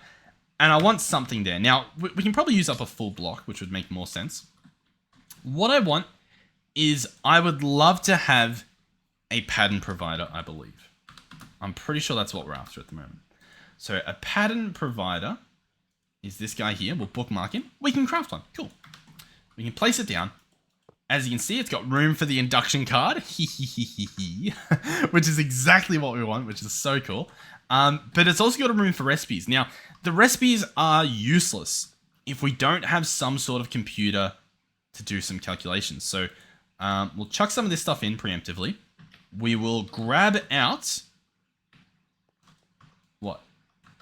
and I want something there. Now, we can probably use up a full block, which would make more sense. What I want is I would love to have a pattern provider, I believe. I'm pretty sure that's what we're after at the moment. So a pattern provider is this guy here. We'll bookmark him. We can craft one. Cool. We can place it down. As you can see, it's got room for the induction card. Which is exactly what we want, which is so cool. But it's also got a room for recipes. Now, the recipes are useless if we don't have some sort of computer to do some calculations. So we'll chuck some of this stuff in preemptively. We will grab out... What?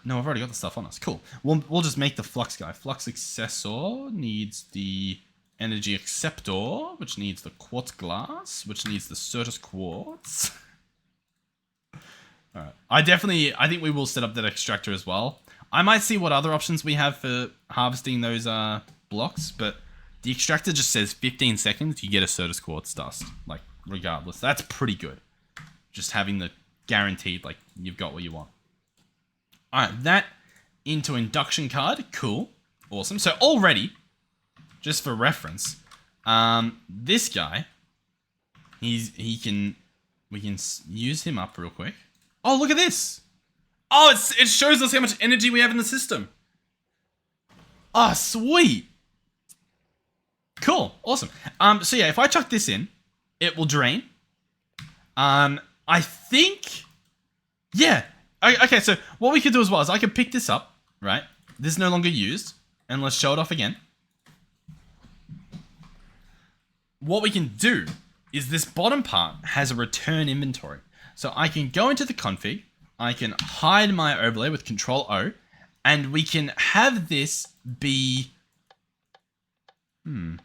No, I've already got the stuff on us. Cool. We'll just make the Flux guy. Flux Accessor needs the Energy Acceptor, which needs the Quartz Glass, which needs the Certus Quartz. Alright. I think we will set up that extractor as well. I might see what other options we have for harvesting those blocks, but the extractor just says 15 seconds, you get a Certus Quartz dust. Like, regardless. That's pretty good. Just having the guaranteed, like, you've got what you want. Alright, that into induction card. Cool. Awesome. So already, just for reference, this guy, we can use him up real quick. Oh, look at this. Oh, it shows us how much energy we have in the system. Oh, sweet. Cool. Awesome. So yeah, if I chuck this in, it will drain. I think, yeah. Okay, so what we could do as well is I could pick this up, right? This is no longer used. And let's show it off again. What we can do is this bottom part has a return inventory. So I can go into the config, I can hide my overlay with Control O, and we can have this be... Well,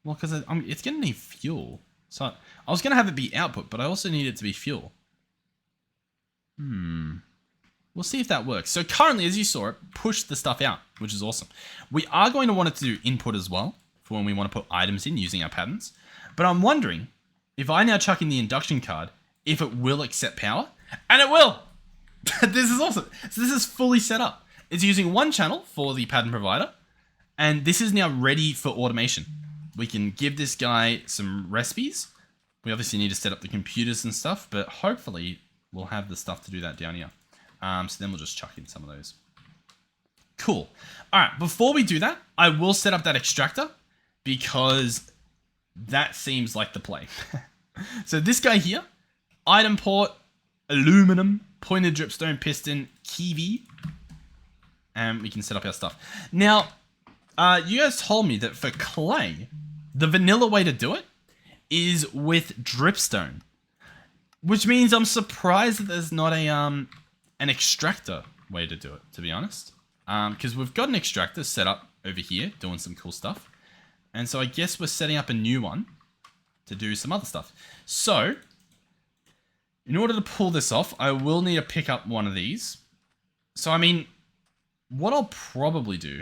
because it's going to need fuel. So I was going to have it be output, but I also need it to be fuel. We'll see if that works. So currently, as you saw, it pushed the stuff out, which is awesome. We are going to want it to do input as well for when we want to put items in using our patterns. But I'm wondering if I now chuck in the induction card, if it will accept power. And it will! This is awesome. So this is fully set up. It's using one channel for the pattern provider. And this is now ready for automation. We can give this guy some recipes. We obviously need to set up the computers and stuff, but hopefully we'll have the stuff to do that down here. So then we'll just chuck in some of those. Cool. All right, before we do that, I will set up that extractor because that seems like the play. So this guy here, item port, aluminum, pointed dripstone piston, kiwi, and we can set up our stuff. Now, you guys told me that for clay, the vanilla way to do it is with dripstone, which means I'm surprised that there's not a an extractor way to do it, to be honest. Because we've got an extractor set up over here doing some cool stuff. And so I guess we're setting up a new one to do some other stuff. So, in order to pull this off, I will need to pick up one of these. So, I mean, what I'll probably do...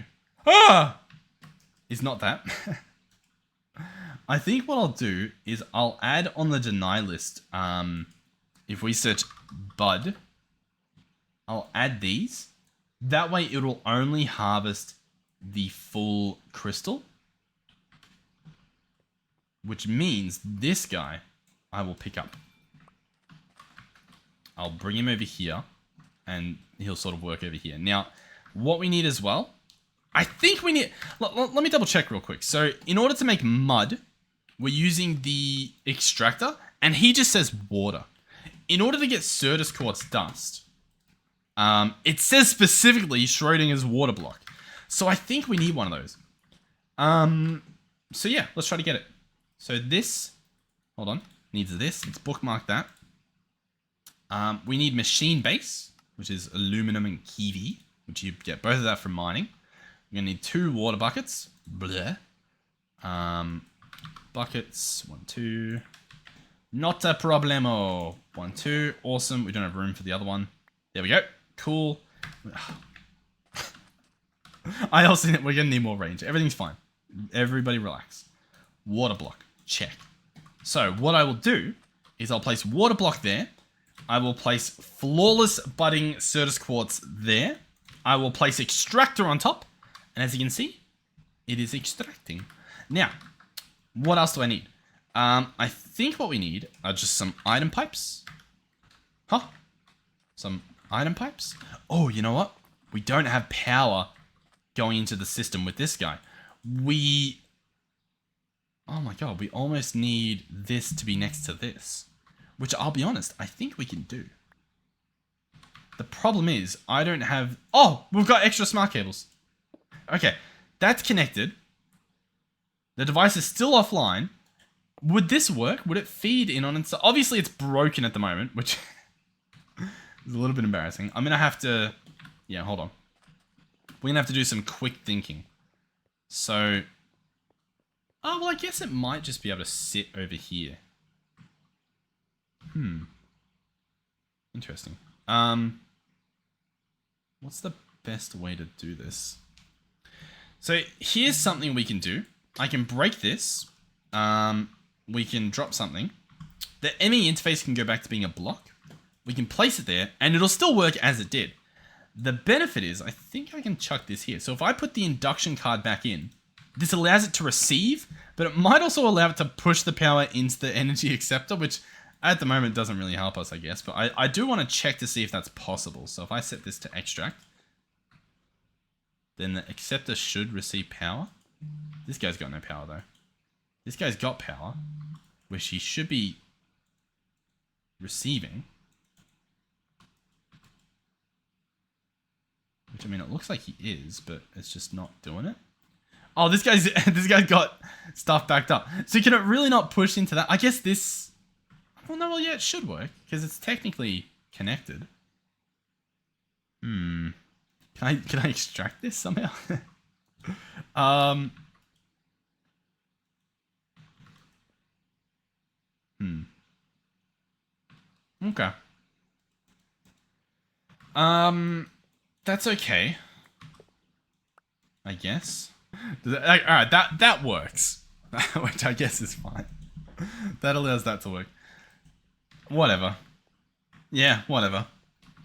is not that. I think what I'll do is I'll add on the deny list, if we search bud, I'll add these. That way it will only harvest the full crystal. Which means this guy I will pick up. I'll bring him over here and he'll sort of work over here. Now, what we need as well, I think we need... Let me double check real quick. So in order to make mud, we're using the extractor and he just says water. In order to get Certus quartz dust, it says specifically Schrodinger's water block. So I think we need one of those. So yeah, let's try to get it. So this, hold on, needs this. Let's bookmark that. We need machine base, which is aluminum and kiwi, which you get both of that from mining. We're gonna need 2 water buckets. Bleh. Buckets, 1, 2. Not a problemo. 1, 2. Awesome. We don't have room for the other one. There we go. Cool. I also think we're gonna need more range. Everything's fine. Everybody relax. Water block. Check. So what I will do is I'll place water block there. I will place flawless budding Certus quartz there. I will place extractor on top. And as you can see, it is extracting. Now, what else do I need? I think what we need are just some item pipes. Huh? Some item pipes? Oh, you know what? We don't have power going into the system with this guy. Oh my god, we almost need this to be next to this. Which, I'll be honest, I think we can do. The problem is, I don't have... Oh, we've got extra smart cables. Okay, that's connected. The device is still offline. Would this work? Would it feed in on itself? Obviously, it's broken at the moment, which is a little bit embarrassing. I'm going to have to... Yeah, hold on. We're going to have to do some quick thinking. So... Oh, well, I guess it might just be able to sit over here. Interesting. What's the best way to do this? So here's something we can do. I can break this. We can drop something. The ME interface can go back to being a block. We can place it there, and it'll still work as it did. The benefit is, I think I can chuck this here. So if I put the induction card back in, this allows it to receive, but it might also allow it to push the power into the energy acceptor, which at the moment doesn't really help us, I guess. But I do want to check to see if that's possible. So if I set this to extract, then the acceptor should receive power. This guy's got no power though. This guy's got power, which he should be receiving. Which, I mean, it looks like he is, but it's just not doing it. Oh, this guy's got stuff backed up. So can it really not push into that? I guess this... Well, no, well, yeah, it should work, because it's technically connected. Can I extract this somehow? Okay. That's okay. I guess. Alright, that works. Which I guess is fine. That allows that to work. Whatever. Yeah, whatever.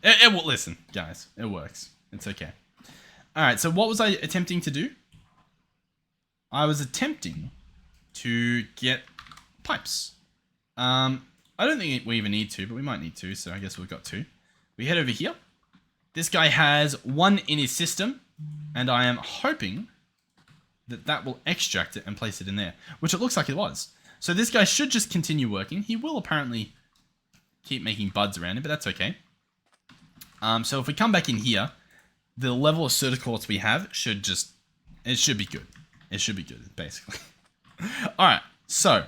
It will, listen, guys. It works. It's okay. Alright, so what was I attempting to do? I was attempting to get pipes. I don't think we even need to, but we might need to, so I guess we've got two. We head over here. This guy has one in his system, and I am hoping that that will extract it and place it in there, which it looks like it was. So this guy should just continue working. He will apparently keep making buds around it, but that's okay. So if we come back in here, the level of pseudo quartz we have should just, it should be good. It should be good, basically. All right, so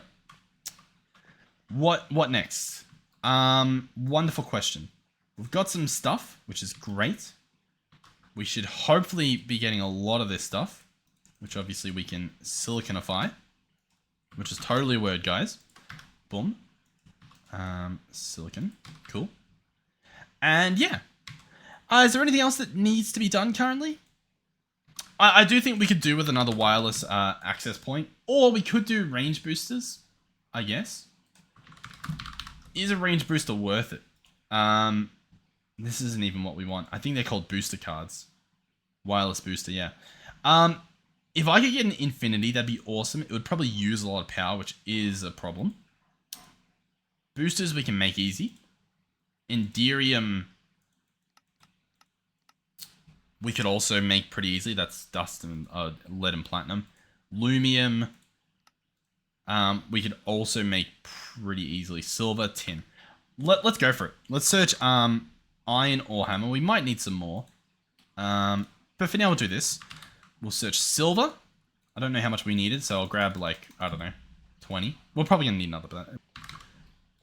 what next? Wonderful question. We've got some stuff, which is great. We should hopefully be getting a lot of this stuff, which obviously we can siliconify, which is totally a word, guys. Boom. Silicon. Cool. And yeah. Is there anything else that needs to be done currently? I do think we could do with another wireless access point, or we could do range boosters, I guess. Is a range booster worth it? This isn't even what we want. I think they're called booster cards. Wireless booster, yeah. If I could get an infinity, that'd be awesome. It would probably use a lot of power, which is a problem. Boosters we can make easy. Enderium we could also make pretty easily. That's dust and lead and platinum. Lumium we could also make pretty easily. Silver, tin. Let's go for it. Let's search iron ore hammer. We might need some more. But for now, we'll do this. We'll search silver. I don't know how much we needed, so I'll grab, like, I don't know, 20. We're probably going to need another, but...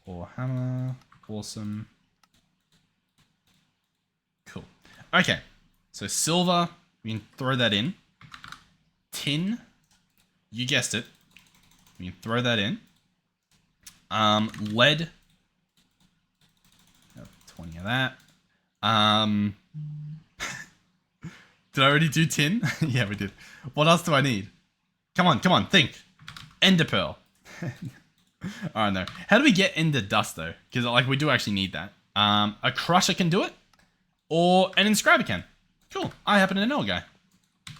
Ore hammer. Awesome. Cool. Okay. So silver, we can throw that in. Tin. You guessed it. We can throw that in. Lead. 20 of that. Did I already do tin? Yeah, we did. What else do I need? Come on, think. Ender pearl. Oh no. How do we get ender dust though? Because like we do actually need that. A crusher can do it, or an inscriber can. Cool. I happen to know a guy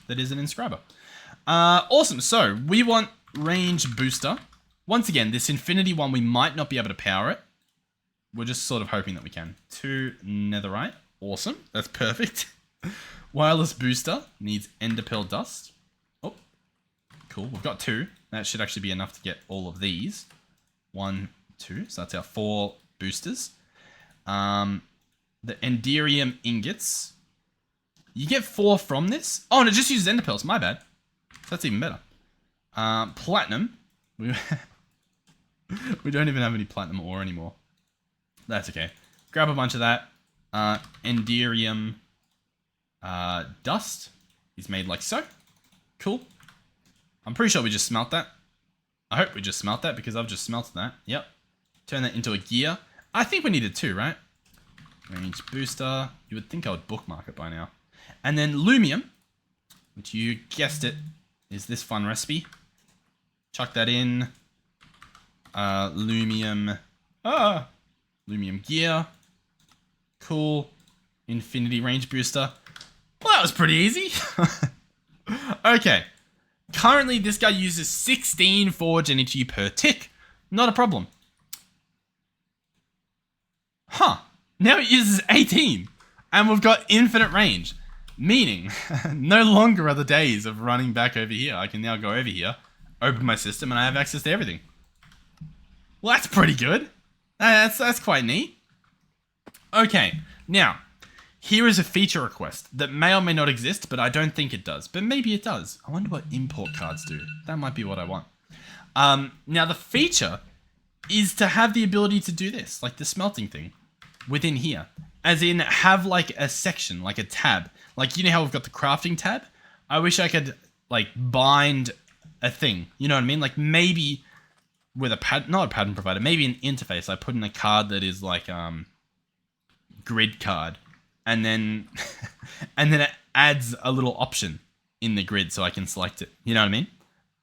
that is an inscriber. Awesome. So we want range booster. Once again, this infinity one we might not be able to power it. We're just sort of hoping that we can. 2 netherite. Awesome. That's perfect. Wireless booster needs ender pearl dust. Oh, cool. We've got 2. That should actually be enough to get all of these. 1, 2. So that's our 4 boosters. The enderium ingots. You get 4 from this. Oh, and it just uses ender pearls. My bad. That's even better. Platinum. We don't even have any platinum ore anymore. That's okay. Grab a bunch of that. Enderium dust is made like so. Cool. I'm pretty sure we just smelt that. I hope we just smelt that because I've just smelted that. Yep. Turn that into a gear. I think we needed 2, right? Range booster. You would think I would bookmark it by now. And then lumium, which you guessed it, is this fun recipe. Chuck that in. Lumium. Lumium gear. Cool. Infinity range booster. Well, that was pretty easy. Okay. Currently, this guy uses 16 forge energy per tick. Not a problem. Huh. Now it uses 18. And we've got infinite range. Meaning, no longer are the days of running back over here. I can now go over here, open my system, and I have access to everything. Well, that's pretty good. That's quite neat. Okay, now, here is a feature request that may or may not exist, but I don't think it does. But maybe it does. I wonder what import cards do. That might be what I want. Now, the feature is to have the ability to do this, like the smelting thing, within here. As in, have like a section, like a tab. Like, you know how we've got the crafting tab? I wish I could, like, bind a thing. You know what I mean? Like, maybe with a not a pattern provider, maybe an interface. I put in a card that is like, grid card. And then, and then it adds a little option in the grid so I can select it. You know what I mean?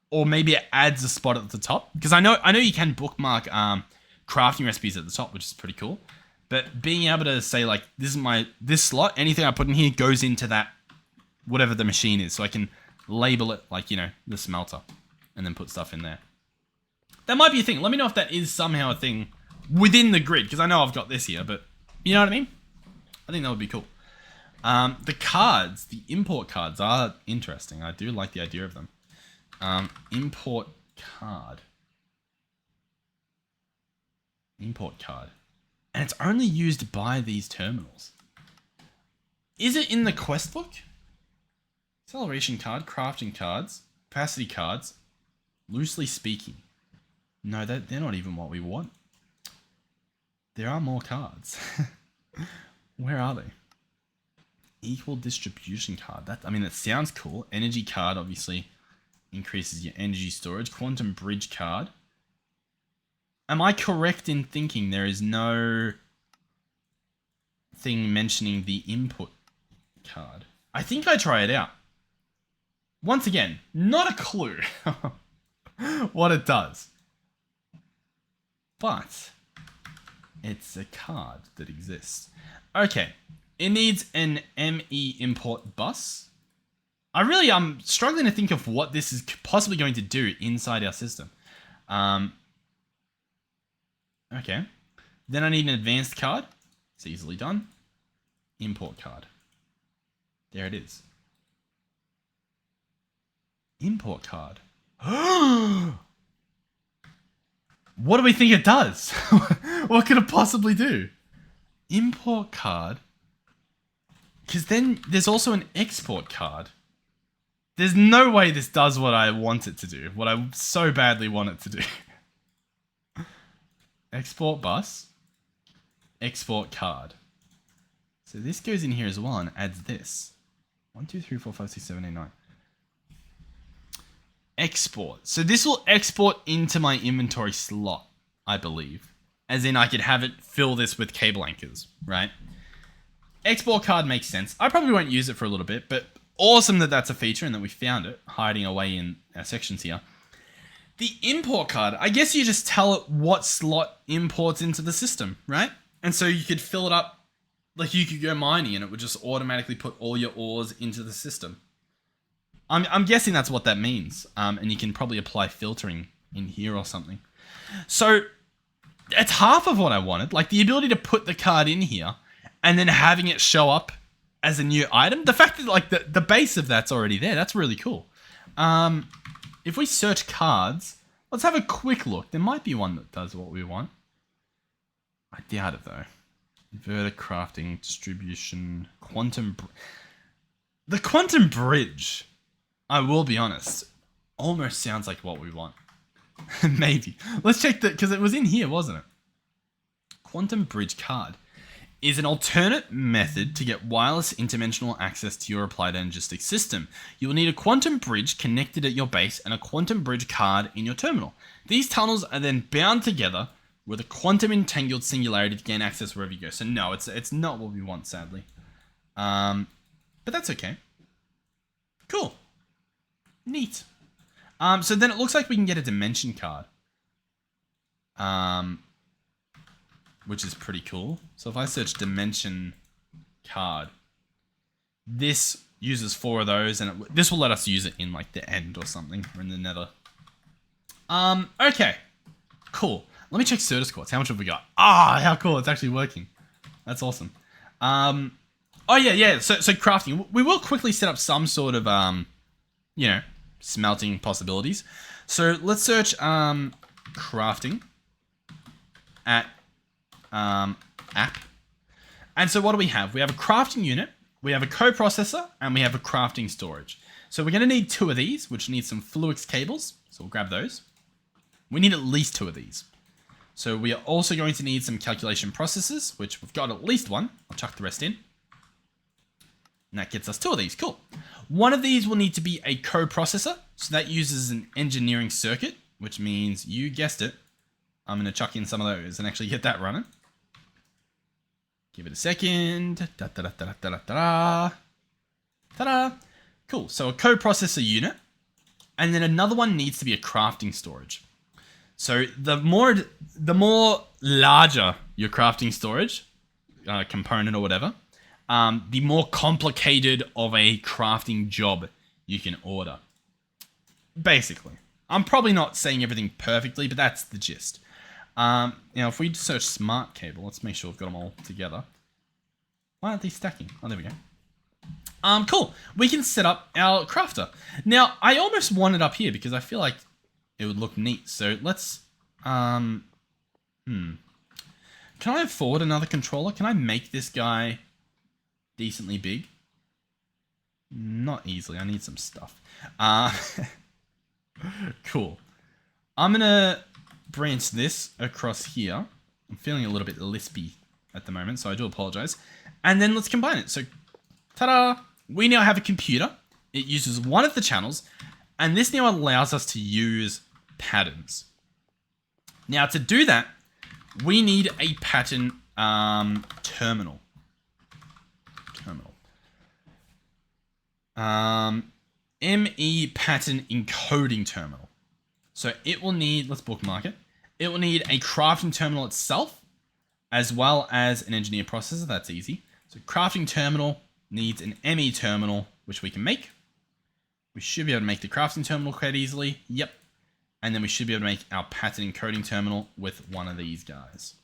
Or maybe it adds a spot at the top. Because I know you can bookmark, crafting recipes at the top, which is pretty cool. But being able to say, like, this slot, anything I put in here goes into that, whatever the machine is. So I can label it, like, you know, the smelter. And then put stuff in there. That might be a thing. Let me know if that is somehow a thing within the grid. Because I know I've got this here, but you know what I mean? I think that would be cool. The cards, the import cards are interesting. I do like the idea of them. Import card. Import card. And it's only used by these terminals. Is it in the quest book? Acceleration card, crafting cards, capacity cards, loosely speaking. No, they're not even what we want. There are more cards. Where are they? Equal distribution card. That sounds cool. Energy card obviously increases your energy storage. Quantum bridge card. Am I correct in thinking there is no thing mentioning the input card? I think I try it out. Once again, not a clue what it does. But it's a card that exists. Okay, it needs an ME import bus. I'm struggling to think of what this is possibly going to do inside our system. Okay, then I need an advanced card. It's easily done. Import card. There it is. Import card. What do we think it does? What could it possibly do? Import card. Because then there's also an export card. There's no way this does what I want it to do. What I so badly want it to do. Export bus. Export card. So this goes in here as well and adds this. 1, 2, 3, 4, 5, 6, 7, 8, 9. Export. So this will export into my inventory slot, I believe. As in I could have it fill this with cable anchors, right? Export card makes sense. I probably won't use it for a little bit, but awesome that that's a feature and that we found it hiding away in our sections here. The import card, I guess you just tell it what slot imports into the system, right? And so you could fill it up, like you could go mining and it would just automatically put all your ores into the system. I'm guessing that's what that means. And you can probably apply filtering in here or something. So it's half of what I wanted. Like the ability to put the card in here and then having it show up as a new item. The fact that like the base of that's already there, that's really cool. If we search cards, let's have a quick look. There might be one that does what we want. I doubt it though. Inverter crafting, distribution, the quantum bridge, I will be honest, almost sounds like what we want. Maybe. Let's check that, because it was in here, wasn't it? Quantum bridge card is an alternate method to get wireless interdimensional access to your applied energistics system. You will need a quantum bridge connected at your base and a quantum bridge card in your terminal. These tunnels are then bound together with a quantum entangled singularity to gain access wherever you go. So no, it's not what we want, sadly. But that's okay. Cool. Neat. So then it looks like we can get a dimension card. Which is pretty cool. So if I search dimension card. This uses 4 of those, and this will let us use it in like the end or something, or in the nether. Okay, cool. Let me check Certus quartz. How much have we got? Ah, how cool! It's actually working. That's awesome. Oh yeah. So crafting. We will quickly set up some sort of you know, smelting possibilities. So let's search crafting at app. And so what do we have? We have a crafting unit, we have a coprocessor, and we have a crafting storage. So we're going to need 2 of these, which need some Flux cables. So we'll grab those. We need at least 2 of these. So we are also going to need some calculation processors, which we've got at least 1. I'll chuck the rest in. And that gets us 2 of these. Cool. One of these will need to be a coprocessor. So that uses an engineering circuit, which means, you guessed it, I'm going to chuck in some of those and actually get that running. Give it a second. Ta-da. Cool. So a coprocessor unit. And then another one needs to be a crafting storage. So the more larger your crafting storage component or whatever, the more complicated of a crafting job you can order. Basically. I'm probably not saying everything perfectly, but that's the gist. Now, if we search smart cable, let's make sure we've got them all together. Why aren't these stacking? Oh, there we go. Cool. We can set up our crafter. Now, I almost want it up here because I feel like it would look neat. So let's, Can I afford another controller? Can I make this guy decently big? Not easily. I need some stuff. Cool. I'm going to branch this across here. I'm feeling a little bit lispy at the moment, so I do apologize. And then let's combine it. So, ta-da! We now have a computer. It uses one of the channels, and this now allows us to use patterns. Now, to do that, we need a pattern terminal. ME pattern encoding terminal. So it will need, let's bookmark it. It will need a crafting terminal itself, as well as an engineer processor. That's easy. So crafting terminal needs an ME terminal, which we can make. We should be able to make the crafting terminal quite easily. Yep. And then we should be able to make our pattern encoding terminal with one of these guys.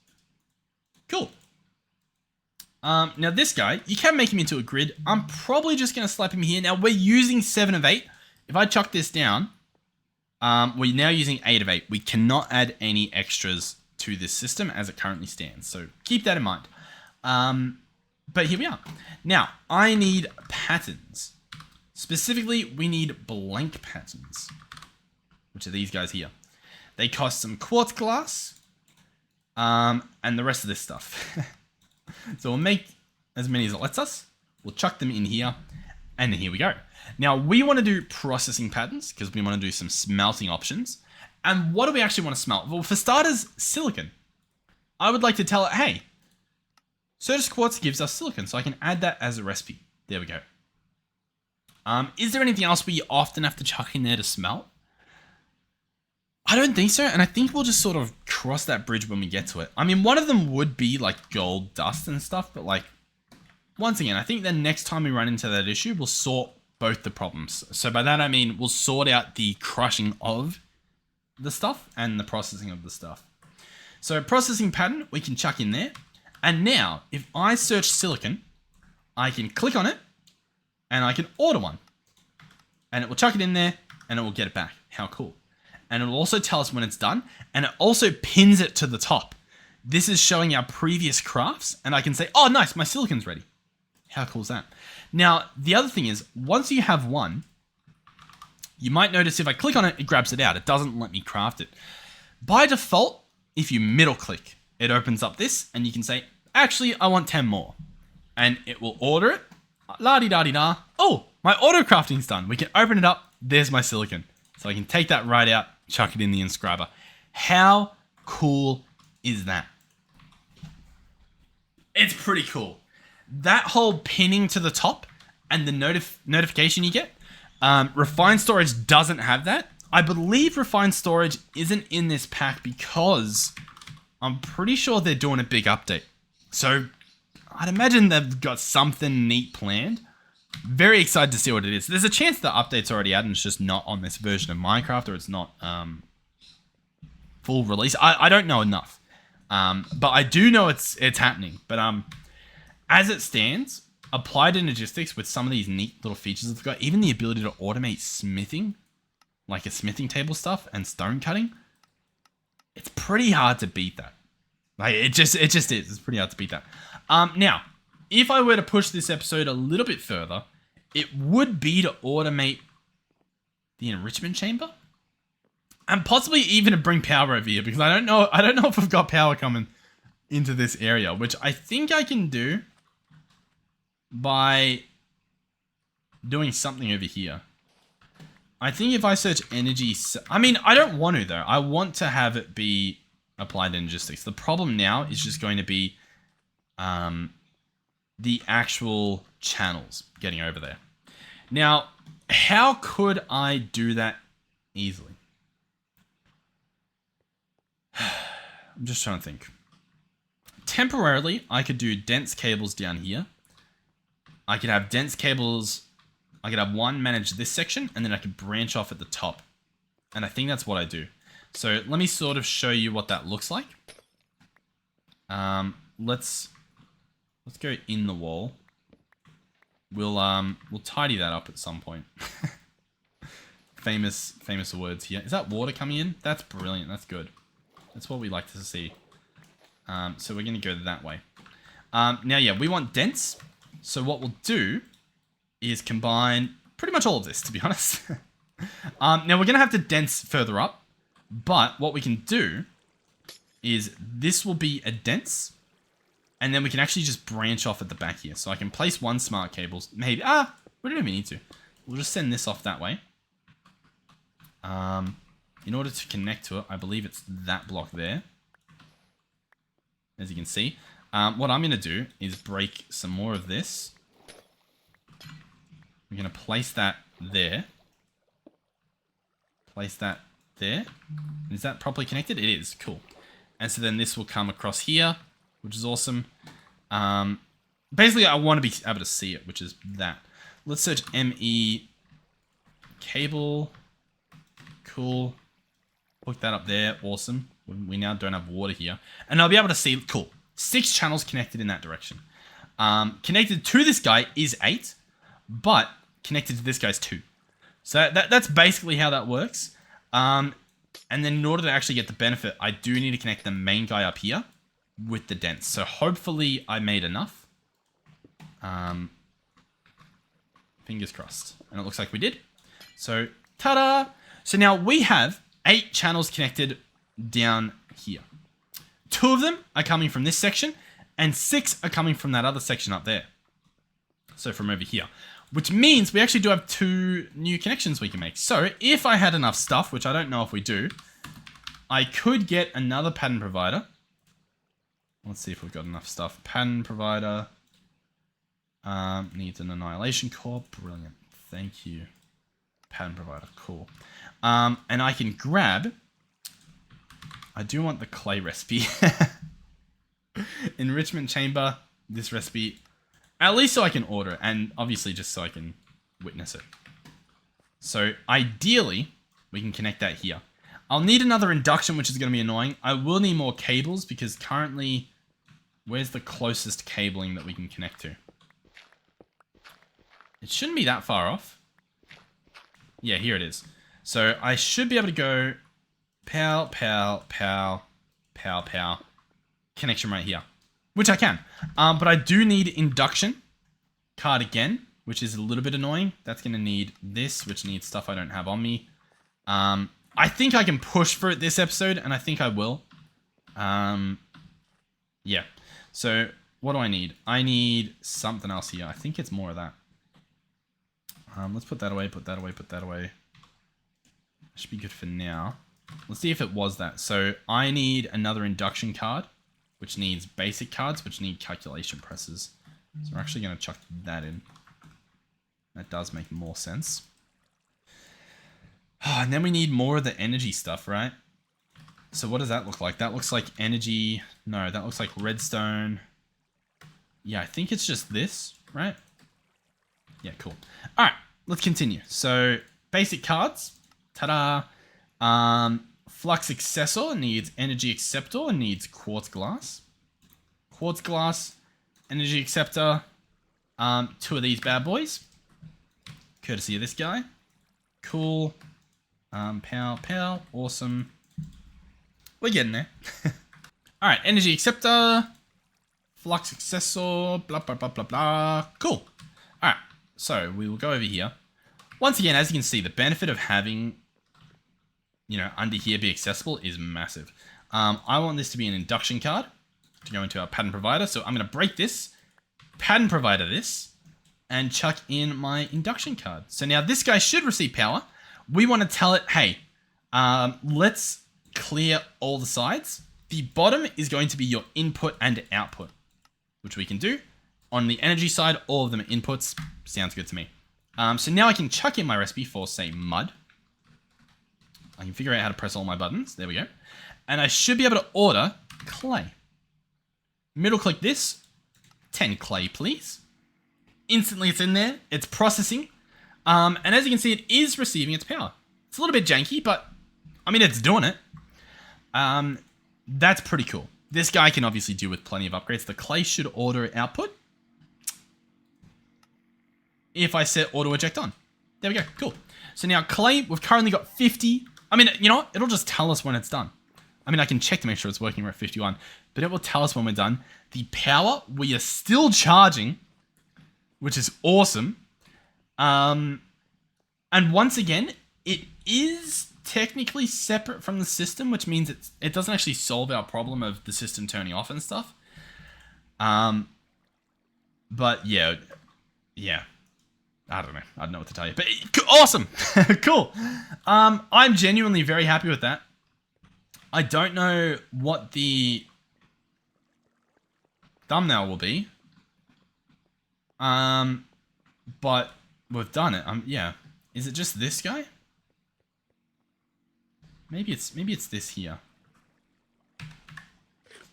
Cool. Now this guy, you can make him into a grid. I'm probably just going to slap him here. Now we're using 7 of 8. If I chuck this down, we're now using 8 of 8. We cannot add any extras to this system as it currently stands. So keep that in mind. But here we are. Now, I need patterns. Specifically, we need blank patterns, which are these guys here. They cost some quartz glass, and the rest of this stuff. So we'll make as many as it lets us. We'll chuck them in here, and then here we go. Now, we want to do processing patterns because we want to do some smelting options. And what do we actually want to smelt? Well, for starters, silicon. I would like to tell it, hey, Certus quartz gives us silicon, so I can add that as a recipe. There we go. Is there anything else we often have to chuck in there to smelt? I don't think so, and I think we'll just sort of cross that bridge when we get to it. I mean, one of them would be like gold dust and stuff, but like, once again, I think the next time we run into that issue, we'll sort both the problems. So by that I mean, we'll sort out the crushing of the stuff and the processing of the stuff. So processing pattern, we can chuck in there. And now, if I search silicon, I can click on it, and I can order one. And it will chuck it in there, and it will get it back. How cool. And it will also tell us when it's done, and it also pins it to the top. This is showing our previous crafts, and I can say, oh nice, my silicon's ready. How cool is that? Now, the other thing is, once you have one, you might notice if I click on it, it grabs it out. It doesn't let me craft it. By default, if you middle click, it opens up this, and you can say, actually, I want 10 more. And it will order it. La-di-da-di-da. Oh, my auto crafting's done. We can open it up. There's my silicon. So I can take that right out, chuck it in the inscriber. How cool is that? It's pretty cool. That whole pinning to the top and the notification you get, Refined Storage doesn't have that. I believe Refined Storage isn't in this pack because I'm pretty sure they're doing a big update. So I'd imagine they've got something neat planned. Very excited to see what it is. There's a chance the update's already out and it's just not on this version of Minecraft, or it's not full release. I don't know enough. But I do know it's happening. But as it stands, applied Energistics with some of these neat little features they've got, even the ability to automate smithing, like a smithing table stuff and stone cutting, it's pretty hard to beat that. Like it just is. It's pretty hard to beat that. Now, if I were to push this episode a little bit further, it would be to automate the enrichment chamber, and possibly even to bring power over here, because I don't know if we've got power coming into this area, which I think I can do by doing something over here. I think if I search energy, I mean, I don't want to though. I want to have it be applied Energistics. The problem now is just going to be the actual channels getting over there. Now, how could I do that easily? I'm just trying to think. Temporarily, I could do dense cables down here. I could have dense cables. I could have one manage this section, and then I could branch off at the top. And I think that's what I do. So let me sort of show you what that looks like. Let's go in the wall. We'll tidy that up at some point. famous words here. Is that water coming in? That's brilliant. That's good. That's what we like to see. So we're going to go that way. Now, yeah, we want dense. So what we'll do is combine pretty much all of this, to be honest. Now, we're going to have to dense further up. But what we can do is this will be a dense. And then we can actually just branch off at the back here. So I can place one smart cable. Maybe. We don't even need to. We'll just send this off that way. In order to connect to it, I believe it's that block there. As you can see. What I'm going to do is break some more of this. We're going to place that there. Place that there. Is that properly connected? It is. Cool. And so then this will come across here, which is awesome. Basically, I want to be able to see it, which is that. Let's search ME cable. Cool. Hook that up there. Awesome. We now don't have water here. And I'll be able to see, cool, 6 channels connected in that direction. Connected to this guy is 8, but connected to this guy's 2. So that's basically how that works. And then in order to actually get the benefit, I do need to connect the main guy up here with the dense. So hopefully I made enough. Fingers crossed. And it looks like we did. So, ta-da! So now we have 8 channels connected down here. 2 of them are coming from this section, and 6 are coming from that other section up there. So from over here. Which means we actually do have 2 new connections we can make. So if I had enough stuff, which I don't know if we do, I could get another pattern provider. Let's see if we've got enough stuff. Pattern provider. Needs an annihilation core. Brilliant. Thank you. Pattern provider. Cool. And I can grab... I do want the clay recipe. Enrichment chamber. This recipe. At least so I can order it. And obviously just so I can witness it. So ideally, we can connect that here. I'll need another induction, which is going to be annoying. I will need more cables because currently... Where's the closest cabling that we can connect to? It shouldn't be that far off. Yeah, here it is. So I should be able to go pow, pow, pow, pow, pow. Connection right here. Which I can. But I do need induction card again, which is a little bit annoying. That's going to need this, which needs stuff I don't have on me. I think I can push for it this episode, and I think I will. Yeah. So, what do I need? I need something else here. I think it's more of that. Let's put that away, put that away, put that away. Should be good for now. Let's see if it was that. So, I need another induction card, which needs basic cards, which need calculation presses. So, we're actually going to chuck that in. That does make more sense. Oh, and then we need more of the energy stuff, right? So what does that look like? That looks like energy. No, that looks like redstone. Yeah, I think it's just this, right? Yeah, cool. All right, let's continue. So basic cards. Ta-da. Flux Accessor needs Energy Acceptor and needs Quartz Glass. Quartz Glass, Energy Acceptor. 2 of these bad boys. Courtesy of this guy. Cool. Pow. Awesome. We're getting there. All right, Energy Acceptor. Flux Accessor. Blah, blah, blah, blah, blah. Cool. All right, so we will go over here. Once again, as you can see, the benefit of having, under here be accessible is massive. I want this to be an induction card to go into our pattern provider. So I'm going to break this, pattern provider this, and chuck in my induction card. So now this guy should receive power. We want to tell it, hey, let's clear all the sides. The bottom is going to be your input and output, which we can do. On the energy side, all of them are inputs. Sounds good to me. So now I can chuck in my recipe for, say, mud. I can figure out how to press all my buttons. There we go. And I should be able to order clay. Middle click this. 10 clay, please. Instantly it's in there. It's processing. And as you can see, it is receiving its power. It's a little bit janky, but I mean, it's doing it. That's pretty cool. This guy can obviously do with plenty of upgrades. The clay should order output. If I set auto eject on. There we go. Cool. So now clay, we've currently got 50. I mean, you know what? It'll just tell us when it's done. I mean, I can check to make sure it's working. We're at 51, but it will tell us when we're done. The power, we are still charging, which is awesome. And once again, it is technically separate from the system, which means it doesn't actually solve our problem of the system turning off and stuff. But yeah. I don't know what to tell you, but awesome. Cool. I'm genuinely very happy with that. I don't know what the thumbnail will be. But we've done it. Yeah. Is it just this guy? Maybe it's this here.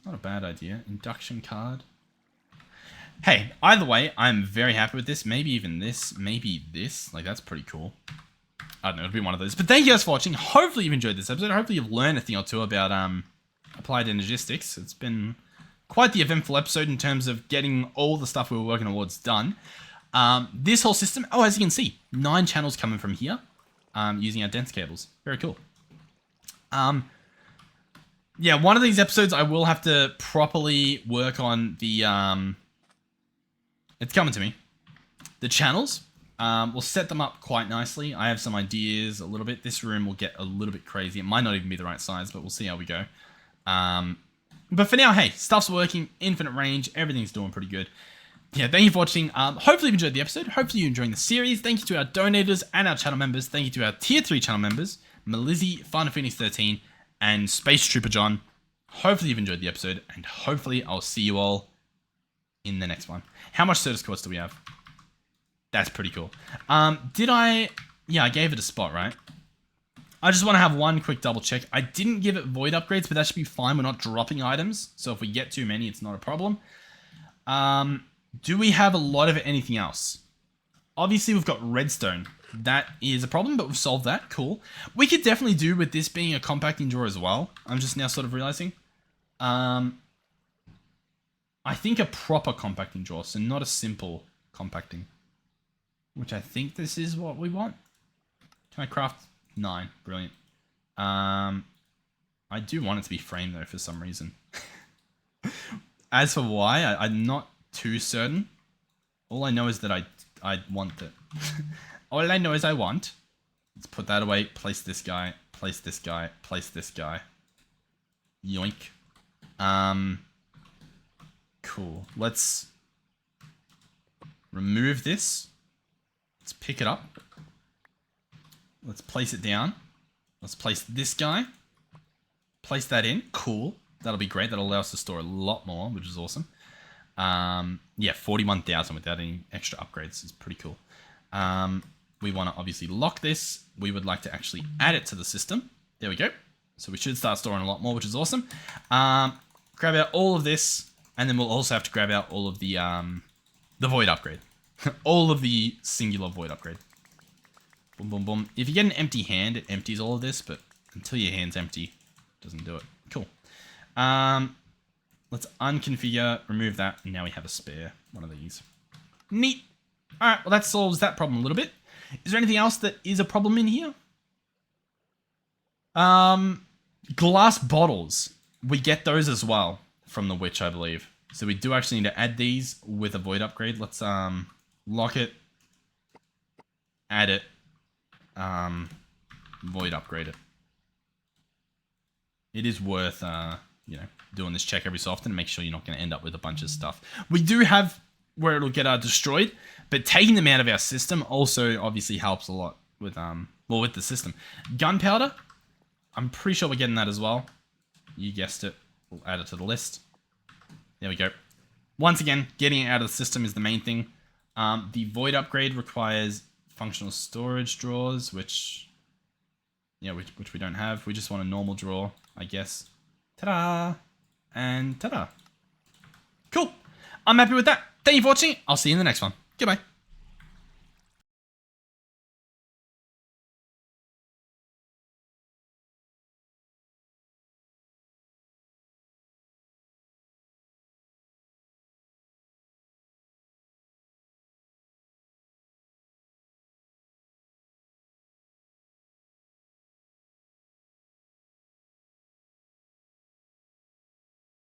Not a bad idea. Induction card. Hey, either way, I'm very happy with this. Maybe even this. Maybe this. Like, that's pretty cool. I don't know. It'll be one of those. But thank you guys for watching. Hopefully you've enjoyed this episode. Hopefully you've learned a thing or two about applied energistics. It's been quite the eventful episode in terms of getting all the stuff we were working towards done. This whole system, as you can see, 9 channels coming from here using our dense cables. Very cool. Yeah, one of these episodes I will have to properly work on the... It's coming to me. The channels, we'll set them up quite nicely. I have some ideas a little bit. This room will get a little bit crazy. It might not even be the right size, but we'll see how we go. But for now, hey, stuff's working, infinite range, everything's doing pretty good. Yeah, thank you for watching. Hopefully you enjoyed the episode. Hopefully you're enjoying the series. Thank you to our donators and our channel members. Thank you to our tier 3 channel members, Melizzy, Final Phoenix 13, and Space Trooper John. Hopefully you've enjoyed the episode, and hopefully I'll see you all in the next one. How much Certus quartz do we have? That's pretty cool. Yeah, I gave it a spot, right? I just want to have one quick double check. I didn't give it void upgrades, but that should be fine. We're not dropping items, so if we get too many, it's not a problem. Do we have a lot of anything else? Obviously, we've got redstone. That is a problem, but we've solved that. Cool. We could definitely do with this being a compacting drawer as well. I'm just now sort of realizing. I think a proper compacting drawer, so not a simple compacting. Which I think this is what we want. Can I craft 9? Brilliant. I do want it to be framed though for some reason. As for why, I'm not too certain. All I know is that I want it. All I know is I want. Let's put that away. Place this guy. Place this guy. Place this guy. Yoink. Cool. Let's remove this. Let's pick it up. Let's place it down. Let's place this guy. Place that in. Cool. That'll be great. That'll allow us to store a lot more, which is awesome. Yeah, 41,000 without any extra upgrades is pretty cool. We want to obviously lock this. We would like to actually add it to the system. There we go. So we should start storing a lot more, which is awesome. Grab out all of this. And then we'll also have to grab out all of the void upgrade. All of the singular void upgrade. Boom, boom, boom. If you get an empty hand, it empties all of this, but until your hand's empty, it doesn't do it. Cool. Let's unconfigure, remove that, and now we have a spare one of these. Neat. All right, well, that solves that problem a little bit. Is there anything else that is a problem in here? Glass bottles. We get those as well from the witch, I believe. So we do actually need to add these with a void upgrade. Let's lock it, add it, void upgrade it. It is worth you know, doing this check every so often to make sure you're not going to end up with a bunch of stuff. We do have where it'll get destroyed, but taking them out of our system also obviously helps a lot with well, with the system. Gunpowder, I'm pretty sure we're getting that as well. You guessed it. We'll add it to the list. There we go. Once again, getting it out of the system is the main thing. The void upgrade requires functional storage drawers, which we don't have. We just want a normal drawer, I guess. Ta-da! And ta-da. Cool. I'm happy with that. Thank you for watching. I'll see you in the next one. Goodbye.